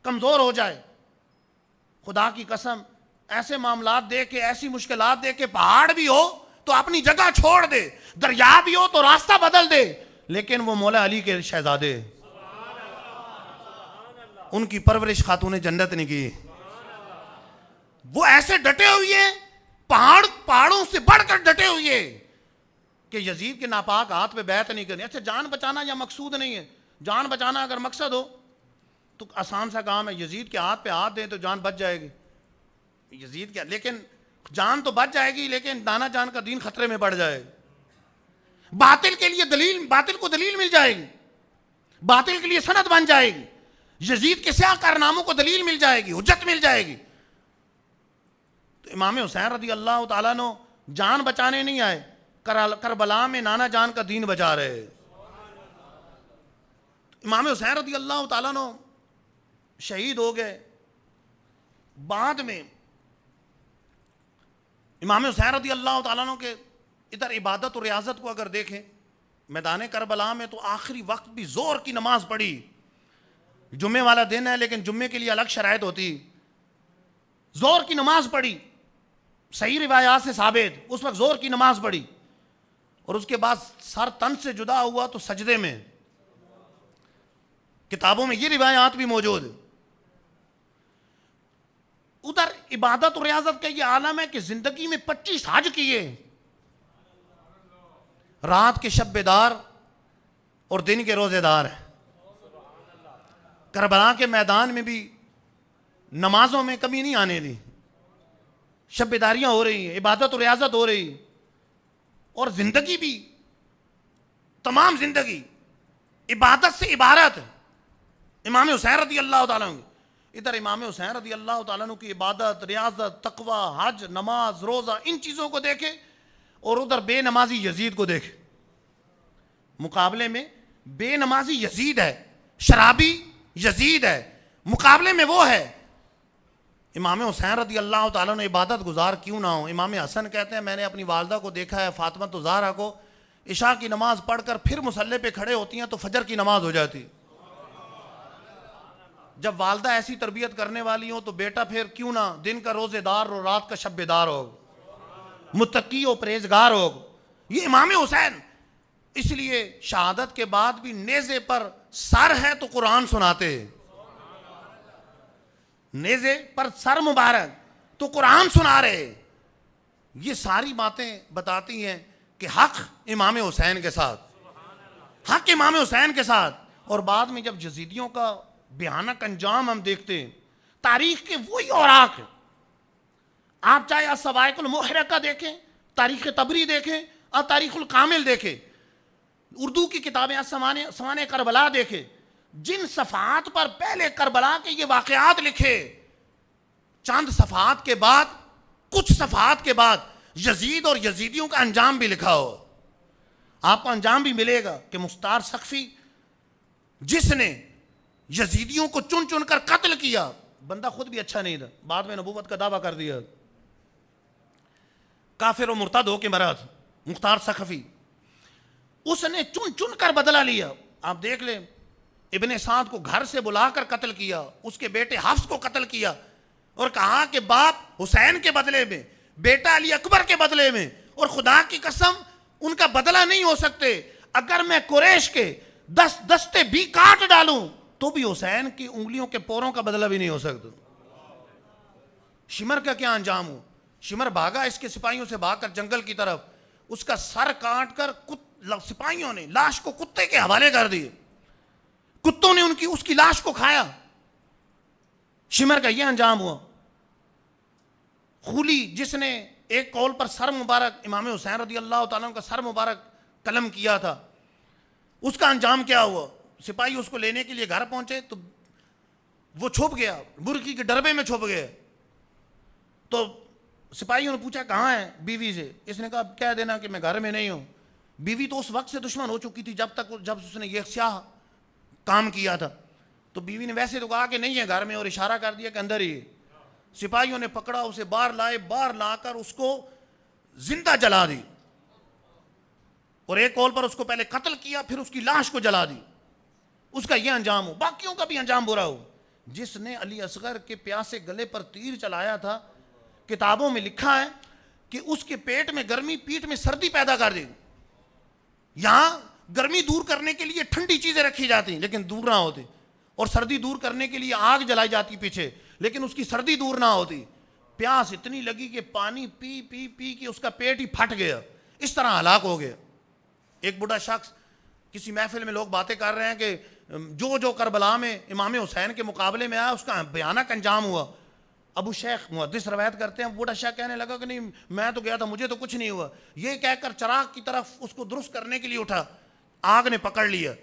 کمزور ہو جائے. خدا کی قسم ایسے معاملات دیکھ کے، ایسی مشکلات دیکھ کے، پہاڑ بھی ہو تو اپنی جگہ چھوڑ دے، دریا بھی ہو تو راستہ بدل دے. لیکن وہ مولا علی کے شہزادے، ان کی پرورش خاتون جنت نے کی. وہ ایسے ڈٹے ہوئے، پہاڑوں سے بڑھ کر ڈٹے ہوئے کہ یزید کے ناپاک ہاتھ پہ بیعت نہیں کرنی. اچھا جان بچانا یا مقصود نہیں ہے، جان بچانا اگر مقصد ہو تو آسان سا کام ہے، یزید کے ہاتھ پہ ہاتھ دیں تو جان بچ جائے گی. یزید کیا، لیکن جان تو بچ جائے گی لیکن دانا جان کا دین خطرے میں پڑ جائے گا. باطل کے لیے دلیل، باطل کو دلیل مل جائے گی، باطل کے لیے سند بن جائے گی، یزید کے سیاہ کارناموں کو دلیل مل جائے گی، حجت مل جائے گی. تو امام حسین رضی اللہ تعالیٰ عنہ جان بچانے نہیں آئے، کربلا میں نانا جان کا دین بچا رہے. امام حسین رضی اللہ تعالیٰ عنہ شہید ہو گئے. بعد میں امام حسین رضی اللہ تعالیٰ عنہ کے ادھر عبادت و ریاضت کو اگر دیکھیں، میدان کربلا میں تو آخری وقت بھی زور کی نماز پڑھی. جمعے والا دن ہے لیکن جمعے کے لیے الگ شرائط ہوتی. زور کی نماز پڑھی، صحیح روایات سے ثابت، اس وقت زور کی نماز پڑھی. اور اس کے بعد سر تن سے جدا ہوا تو سجدے میں. کتابوں میں یہ روایات بھی موجود. ادھر عبادت و ریاضت کا یہ عالم ہے کہ زندگی میں 25 حج کیے، رات کے شب بیدار اور دن کے روزے دار ہیں. کربلا کے میدان میں بھی نمازوں میں کمی نہیں آنے دی، شب بیداریاں ہو رہی ہیں، عبادت و ریاضت ہو رہی، اور زندگی بھی، تمام زندگی عبادت سے عبارت. امام حسین رضی اللہ تعالیٰ عنہ، ادھر امام حسین رضی اللہ تعالیٰ عنہ کی عبادت، ریاضت، تقوی، حج، نماز، روزہ، ان چیزوں کو دیکھے، اور ادھر بے نمازی یزید کو دیکھے. مقابلے میں بے نمازی یزید ہے، شرابی یزید ہے، مقابلے میں وہ ہے امام حسین رضی اللہ تعالیٰ نے عبادت گزار کیوں نہ ہو. امام حسن کہتے ہیں میں نے اپنی والدہ کو دیکھا ہے فاطمہ الزہرا کو عشاء کی نماز پڑھ کر پھر مصلی پہ کھڑے ہوتی ہیں تو فجر کی نماز ہو جاتی. جب والدہ ایسی تربیت کرنے والی ہو تو بیٹا پھر کیوں نہ دن کا روزے دار اور رات کا شب بیدار ہو, متقی و پرہیزگار ہو. یہ امام حسین اس لیے شہادت کے بعد بھی نیزے پر سر ہے تو قرآن سناتے, نیزے پر سر مبارک تو قرآن سنا رہے. یہ ساری باتیں بتاتی ہیں کہ حق امام حسین کے ساتھ, حق امام حسین کے ساتھ. اور بعد میں جب یزیدیوں کا بھیانک انجام ہم دیکھتے ہیں, تاریخ کے وہی اوراق ہیں. آپ چاہے الصواعق المحرقہ دیکھیں, تاریخ طبری دیکھیں اور تاریخ الکامل دیکھیں, اردو کی کتابیں سوانح کربلا دیکھیں, جن صفحات پر پہلے کربلا کے یہ واقعات لکھے, چند صفحات کے بعد, کچھ صفحات کے بعد یزید اور یزیدیوں کا انجام بھی لکھا ہو. آپ کو انجام بھی ملے گا کہ مختار سقفی جس نے یزیدیوں کو چن چن کر قتل کیا, بندہ خود بھی اچھا نہیں تھا, بعد میں نبوت کا دعویٰ کر دیا, کافر و مرتد ہو کے مرا تھا مختار سقفی, اس نے چن چن کر بدلہ لیا. آپ دیکھ لیں ابن سعد کو گھر سے بلا کر قتل کیا, اس کے بیٹے حفص کو قتل کیا اور کہا کہ باپ حسین کے بدلے میں, بیٹا علی اکبر کے بدلے میں, اور خدا کی قسم ان کا بدلہ نہیں ہو سکتے. اگر میں قریش کے 10 دستے بھی کاٹ ڈالوں تو بھی حسین کی انگلیوں کے پوروں کا بدلہ بھی نہیں ہو سکتا. شمر کا کیا انجام ہو, شمر بھاگا اس کے سپاہیوں سے بھاگ کر جنگل کی طرف, اس کا سر کاٹ کر سپاہیوں نے لاش کو کتے کے حوالے کر دیے, کتوں نے اس کی لاش کو کھایا. شمر کا یہ انجام ہوا. خولی جس نے ایک قول پر سر مبارک امام حسین رضی اللہ تعالیٰ کا سر مبارک قلم کیا تھا, اس کا انجام کیا ہوا. سپاہی اس کو لینے کے لیے گھر پہنچے تو وہ چھپ گیا, برکی کے ڈربے میں چھپ گیا. تو سپاہیوں نے پوچھا کہاں ہے بیوی سے, اس نے کہا کہہ دینا کہ میں گھر میں نہیں ہوں. بیوی تو اس وقت سے دشمن ہو چکی تھی جب اس نے یہ سیاہ کام کیا تھا. تو بیوی نے ویسے تو کہا کہ نہیں ہے گھر میں, اور اشارہ کر دیا کہ اندر ہی. سپاہیوں نے پکڑا اسے, باہر لائے, باہر لا کر اس کو زندہ جلا دی, اور ایک قول پر اس کو پہلے قتل کیا پھر اس کی لاش کو جلا دی. اس کا یہ انجام ہو. باقیوں کا بھی انجام برا ہو. جس نے علی اصغر کے پیاسے گلے پر تیر چلایا تھا, کتابوں میں لکھا ہے کہ اس کے پیٹ میں گرمی, پیٹ میں سردی پیدا کر دی. یہاں گرمی دور کرنے کے لیے ٹھنڈی چیزیں رکھی جاتی لیکن دور نہ ہوتی, اور سردی دور کرنے کے لیے آگ جلائی جاتی پیچھے لیکن اس کی سردی دور نہ ہوتی. پیاس اتنی لگی کہ پانی پی پی پی کے اس کا پیٹ ہی پھٹ گیا, اس طرح ہلاک ہو گیا. ایک بڑا شخص, کسی محفل میں لوگ باتیں کر رہے ہیں کہ جو کربلا میں امام حسین کے مقابلے میں آیا اس کا بھیانک انجام ہوا. ابو شیخ محدث روایت کرتے ہیں, بوڑھا شیخ کہنے لگا کہ نہیں میں تو گیا تھا, مجھے تو کچھ نہیں ہوا. یہ کہہ کر چراغ کی طرف اس کو درست کرنے کے لیے اٹھا, آگ نے پکڑ لیا.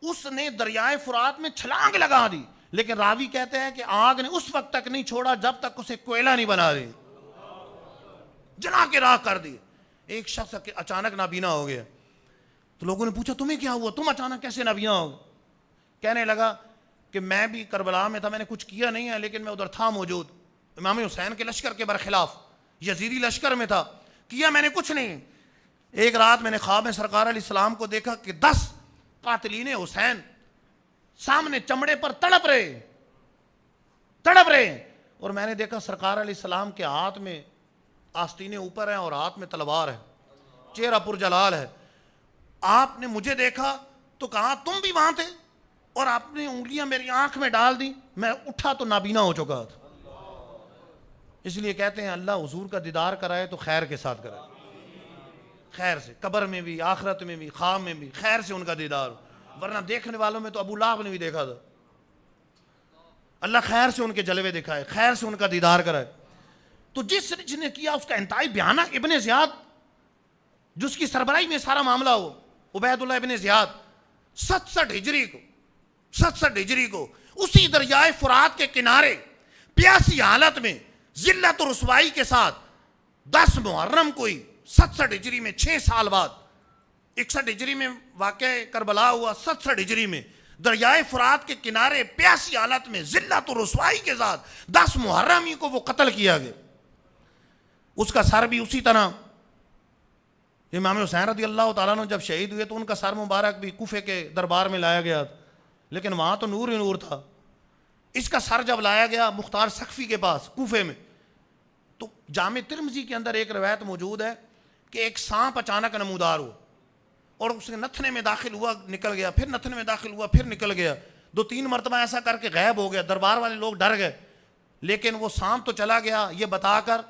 اس نے دریائے فرات میں چھلانگ لگا دی, لیکن راوی کہتے ہیں کہ آگ نے اس وقت تک نہیں چھوڑا جب تک اسے کوئلہ نہیں بنا دی, جلا کے راکھ کر دی. ایک شخص اچانک نابینا ہو گیا, تو لوگوں نے پوچھا تمہیں کیا ہوا, تم اچانک کیسے نابینا ہو. کہنے لگا کہ میں بھی کربلا میں تھا, میں نے کچھ کیا نہیں ہے لیکن میں ادھر تھا موجود, امام حسین کے لشکر کے برخلاف یزیدی لشکر میں تھا, کیا میں نے کچھ نہیں. ایک رات میں نے خواب میں سرکار علیہ السلام کو دیکھا کہ 10 قاتلین حسین سامنے چمڑے پر تڑپ رہے, اور میں نے دیکھا سرکار علیہ السلام کے ہاتھ میں آستینے اوپر ہیں اور ہاتھ میں تلوار ہے, چہرہ پر جلال ہے. آپ نے مجھے دیکھا تو کہا تم بھی وہاں تھے, اور آپ نے انگلیاں میری آنکھ میں ڈال دی, میں اٹھا تو نابینا ہو چکا تھا. اس لیے کہتے ہیں اللہ حضور کا دیدار کرائے تو خیر کے ساتھ کرائے, خیر سے, قبر میں بھی, آخرت میں بھی, خواب میں بھی خیر سے ان کا دیدار. ورنہ دیکھنے والوں میں تو ابو لہب نے بھی دیکھا تھا. اللہ خیر سے ان کے جلوے دکھائے, خیر سے ان کا دیدار کرائے. تو جس نے کیا اس کا انتہائی بھیانک, ابن زیاد جس کی سربراہی میں سارا معاملہ ہو, عبید اللہ ابن زیاد 67 ہجری کو اسی دریائے فرات کے کنارے پیاسی حالت میں ذلت و رسوائی کے ساتھ 10 محرم کو ہی 67 ہجری میں 6 سال بعد, 61 ہجری میں واقعہ کربلا ہوا, 67 ہجری میں دریائے فرات کے کنارے پیاسی حالت میں ذلت و رسوائی کے ساتھ 10 محرم کو وہ قتل کیا گیا. اس کا سر بھی اسی طرح امام حسین رضی اللہ تعالیٰ عنہ جب شہید ہوئے تو ان کا سر مبارک بھی کوفے کے دربار میں لایا گیا، لیکن وہاں تو نور ہی نور تھا. اس کا سر جب لایا گیا مختار سقفی کے پاس کوفے میں، تو جامع ترمذی کے اندر ایک روایت موجود ہے کہ ایک سانپ اچانک نمودار ہو اور اس کے نتھنے میں داخل ہوا، نکل گیا، پھر نتھنے میں داخل ہوا، پھر نکل گیا، 2-3 مرتبہ ایسا کر کے غائب ہو گیا. دربار والے لوگ ڈر گئے، لیکن وہ سانپ تو چلا گیا یہ بتا کر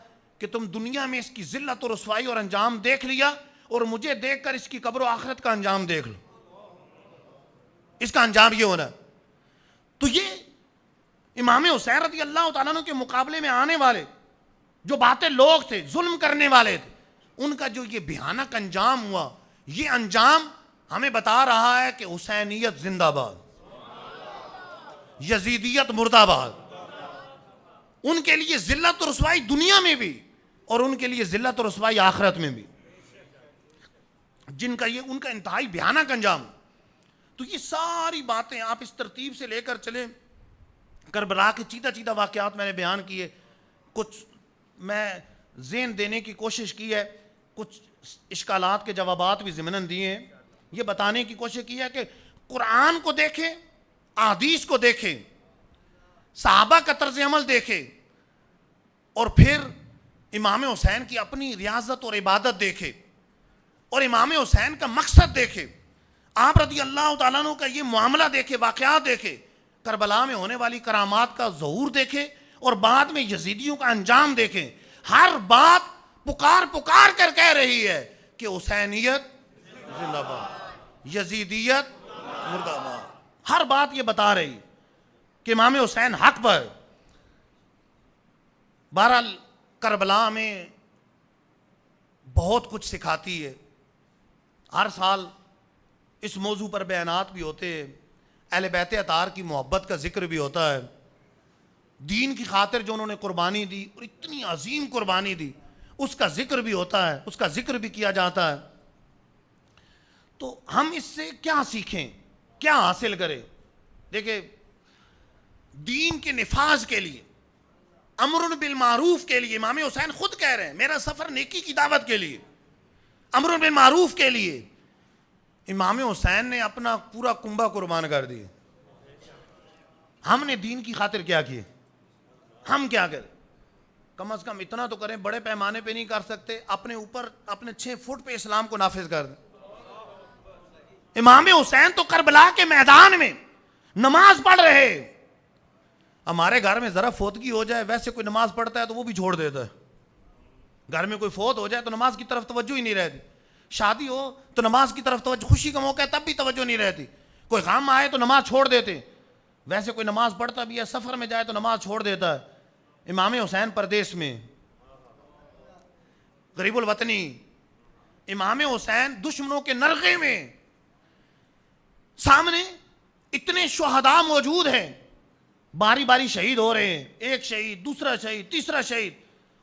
کہ تم دنیا میں اس کی ذلت و رسوائی اور انجام دیکھ لیا، اور مجھے دیکھ کر اس کی قبر و آخرت کا انجام دیکھ لو، اس کا انجام یہ ہونا. تو یہ امام حسین رضی اللہ تعالیٰ عنہ کے مقابلے میں آنے والے جو باتیں لوگ تھے، ظلم کرنے والے تھے، ان کا جو یہ بھیانک انجام ہوا، یہ انجام ہمیں بتا رہا ہے کہ حسینیت زندہ باد، یزیدیت مردہ آباد. ان کے لیے ذلت و رسوائی دنیا میں بھی اور ان کے لیے ذلت و رسوائی آخرت میں بھی، جن کا یہ ان کا انتہائی بھیانک انجام. تو یہ ساری باتیں آپ اس ترتیب سے لے کر چلیں. کربلا کے چیدہ چیدہ واقعات میں نے بیان کیے، کچھ میں ذہن دینے کی کوشش کی ہے، کچھ اشکالات کے جوابات بھی ضمناً دیے ہیں. یہ بتانے کی کوشش کی ہے کہ قرآن کو دیکھیں، احادیث کو دیکھیں، صحابہ کا طرز عمل دیکھیں، اور پھر امام حسین کی اپنی ریاضت اور عبادت دیکھیں، اور امام حسین کا مقصد دیکھیں. آپ رضی اللہ تعالیٰ عنہ کا یہ معاملہ دیکھیں، واقعات دیکھیں، کربلا میں ہونے والی کرامات کا ظہور دیکھیں، اور بعد میں یزیدیوں کا انجام دیکھیں. ہر بات پکار کر کہہ رہی ہے کہ حسینیت زندہ باد، یزیدیت مردہ باد. ہر بات یہ بتا رہی کہ امام حسین حق پر. بہرحال کربلا میں بہت کچھ سکھاتی ہے. ہر سال اس موضوع پر بیانات بھی ہوتے ہیں، اہل بیت اطہار کی محبت کا ذکر بھی ہوتا ہے، دین کی خاطر جو انہوں نے قربانی دی اور اتنی عظیم قربانی دی اس کا ذکر بھی ہوتا ہے، اس کا ذکر بھی کیا جاتا ہے. تو ہم اس سے کیا سیکھیں، کیا حاصل کریں؟ دیکھیں، دین کے نفاذ کے لیے، امر بالمعروف کے لیے امام حسین خود کہہ رہے ہیں میرا سفر نیکی کی دعوت کے لیے، امر بالمعروف کے لیے امام حسین نے اپنا پورا کنبہ قربان کر دیا. ہم نے دین کی خاطر کیا کیے؟ ہم کیا کریں؟ کم از کم اتنا تو کریں، بڑے پیمانے پہ نہیں کر سکتے، اپنے اوپر اپنے 6 فٹ پہ اسلام کو نافذ کر دیں. امام حسین تو کربلا کے میدان میں نماز پڑھ رہے. ہمارے گھر میں ذرا فوتگی ہو جائے، ویسے کوئی نماز پڑھتا ہے تو وہ بھی چھوڑ دیتا ہے. گھر میں کوئی فوت ہو جائے تو نماز کی طرف توجہ ہی نہیں رہتی. شادی ہو تو نماز کی طرف توجہ، خوشی کا موقع ہے تب بھی توجہ نہیں رہتی. کوئی غم آئے تو نماز چھوڑ دیتے. ویسے کوئی نماز پڑھتا بھی ہے، سفر میں جائے تو نماز چھوڑ دیتا ہے. امام حسین پردیس میں، غریب الوطنی، امام حسین دشمنوں کے نرغے میں، سامنے اتنے شہداء موجود ہیں، باری باری شہید ہو رہے ہیں، ایک شہید، دوسرا شہید، تیسرا شہید،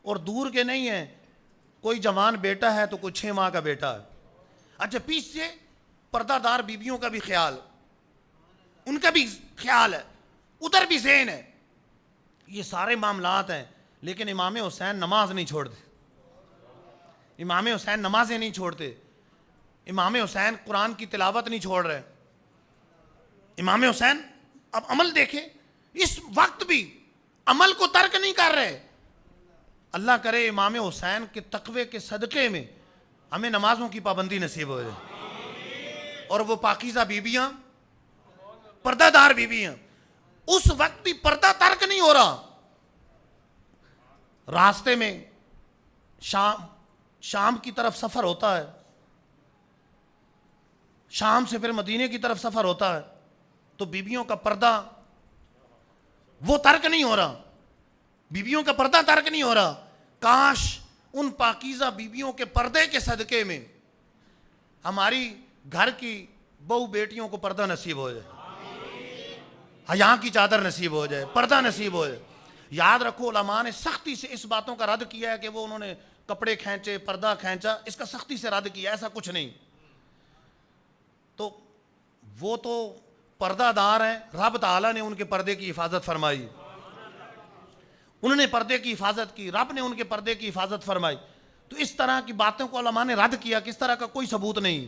اور دور کے نہیں ہیں، کوئی جوان بیٹا ہے تو کوئی 6 ماہ کا بیٹا ہے. اچھا، پیچھے پردہ دار بیویوں کا بھی خیال، ان کا بھی خیال ہے، ادھر بھی ذہن ہے. یہ سارے معاملات ہیں، لیکن امام حسین نماز نہیں چھوڑتے. امام حسین نمازیں نہیں چھوڑتے. امام حسین قرآن کی تلاوت نہیں چھوڑ رہے. امام حسین اب عمل دیکھیں، اس وقت بھی عمل کو ترک نہیں کر رہے. اللہ کرے امام حسین کے تقوی کے صدقے میں ہمیں نمازوں کی پابندی نصیب ہو جائے، اور وہ پاکیزہ بیویاں، پردہ دار بیویاں، اس وقت بھی پردہ ترک نہیں ہو رہا. راستے میں شام کی طرف سفر ہوتا ہے، شام سے پھر مدینے کی طرف سفر ہوتا ہے، تو بیویوں کا پردہ وہ ترک نہیں ہو رہا. بیویوں کا پردہ ترک نہیں ہو رہا. کاش ان پاکیزہ بیویوں کے پردے کے صدقے میں ہماری گھر کی بہو بیٹیوں کو پردہ نصیب ہو جائے، حیا کی چادر نصیب ہو جائے، پردہ نصیب ہو جائے. یاد رکھو، علماء نے سختی سے اس باتوں کا رد کیا ہے کہ وہ انہوں نے کپڑے کھینچے، پردہ کھینچا، اس کا سختی سے رد کیا، ایسا کچھ نہیں. تو وہ تو پردہ دار ہیں، رب تعالیٰ نے ان کے پردے کی حفاظت فرمائی، انہوں نے پردے کی حفاظت کی، رب نے ان کے پردے کی حفاظت فرمائی. تو اس طرح کی باتوں کو علماء نے رد کیا کہ اس طرح کا کوئی ثبوت نہیں،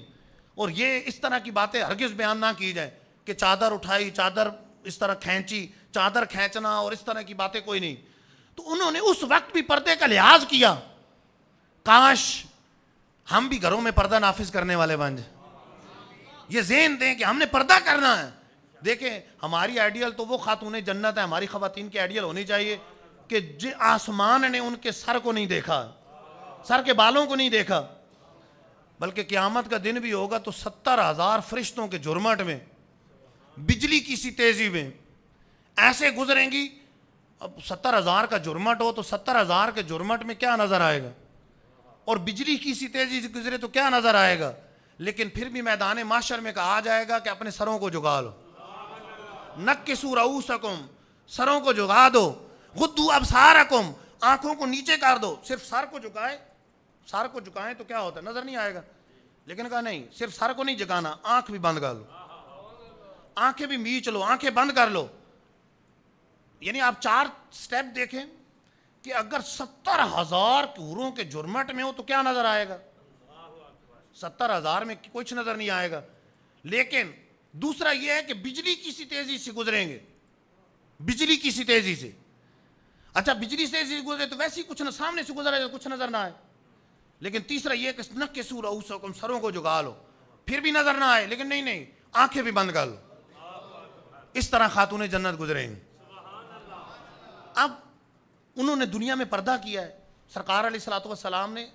اور یہ اس طرح کی باتیں ہرگز بیان نہ کی جائیں کہ چادر اٹھائی، چادر اس طرح کھینچی، چادر کھینچنا اور اس طرح کی باتیں کوئی نہیں. تو انہوں نے اس وقت بھی پردے کا لحاظ کیا. کاش ہم بھی گھروں میں پردہ نافذ کرنے والے بن جائیں، یہ ذہن دیں کہ ہم نے پردہ کرنا ہے. دیکھیں ہماری آئیڈیل تو وہ خاتون جنت ہے، ہماری خواتین کی آئیڈیل ہونی چاہیے کہ آسمان نے ان کے سر کو نہیں دیکھا، سر کے بالوں کو نہیں دیکھا، بلکہ قیامت کا دن بھی ہوگا تو 70,000 فرشتوں کے جرمٹ میں، بجلی کی سی تیزی میں ایسے گزریں گی. اب 70,000 کا جرمٹ ہو تو 70,000 کے جرمٹ میں کیا نظر آئے گا، اور بجلی کی سی تیزی سے گزرے تو کیا نظر آئے گا. لیکن پھر بھی میدان محشر میں کہا جائے گا کہ اپنے سروں کو جھکا لو، نکسوا رؤوسکم، سروں کو جھکا دو، غضوا ابصارکم، آنکھوں کو نیچے کر دو. صرف سر کو جھکائے، سر کو جھکائیں تو کیا ہوتا ہے، نظر نہیں آئے گا. لیکن کہا نہیں، صرف سر کو نہیں جھکانا، آنکھ بھی بند کر لو، آنکھیں بھی میچ لو، آنکھیں بند کر لو. یعنی آپ 4 سٹیپ دیکھیں کہ اگر 70,000 حوروں کے جرمٹ میں ہو تو کیا نظر آئے گا، 70,000 میں کچھ نظر نہیں آئے گا. لیکن دوسرا یہ ہے کہ بجلی کی سی تیزی سے گزریں گے، بجلی کی سی تیزی سے. اچھا بجلی سے تیزی سے گزرے تو ویسے ہی کچھ نہ، سامنے سے گزرے تو کچھ نظر نہ آئے. لیکن تیسرا یہ کہ نکسوا رؤوسکم، سروں کو جھکا لو، پھر بھی نظر نہ آئے. لیکن نہیں، آنکھیں بھی بند کر لو. اس طرح خاتون جنت گزریں گے. اب انہوں نے دنیا میں پردہ کیا ہے. سرکار علیہ الصلوۃ والسلام نے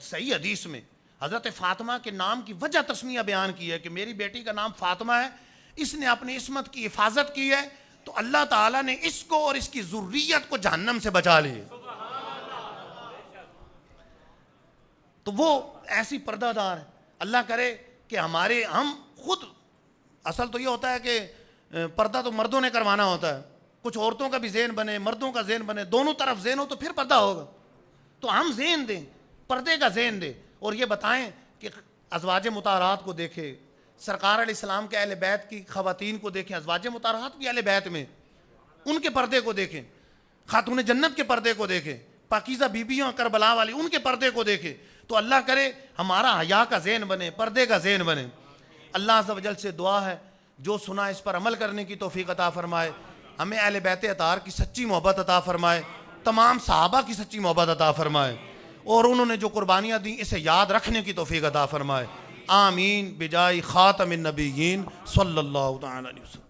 صحیح حدیث میں حضرت فاطمہ کے نام کی وجہ تسمیہ بیان کی ہے کہ میری بیٹی کا نام فاطمہ ہے، اس نے اپنی عصمت کی حفاظت کی ہے تو اللہ تعالیٰ نے اس کو اور اس کی ذریت کو جہنم سے بچا لی. تو وہ ایسی پردہ دار ہے. اللہ کرے کہ ہم خود، اصل تو یہ ہوتا ہے کہ پردہ تو مردوں نے کروانا ہوتا ہے، کچھ عورتوں کا بھی ذہن بنے، مردوں کا ذہن بنے، دونوں طرف ذہن ہو تو پھر پردہ ہوگا. تو ہم ذہن دیں، پردے کا ذہن دیں، اور یہ بتائیں کہ ازواج مطہرات کو دیکھیں، سرکار علیہ السلام کے اہل بیت کی خواتین کو دیکھیں، ازواج مطہرات بھی اہل بیت میں، ان کے پردے کو دیکھیں، خاتون جنت کے پردے کو دیکھیں، پاکیزہ بیبیوں کربلا والی ان کے پردے کو دیکھیں. تو اللہ کرے ہمارا حیا کا ذہن بنے، پردے کا ذہن بنے. اللہ عز و جل سے دعا ہے جو سنا اس پر عمل کرنے کی توفیق عطا فرمائے، ہمیں اہل بیت اطہار کی سچی محبت عطا فرمائے، تمام صحابہ کی سچی محبت عطا فرمائے، اور انہوں نے جو قربانیاں دیں اسے یاد رکھنے کی توفیق عطا فرمائے. آمین بجائے خاتم النبیین صلی اللہ تعالی علیہ وسلم.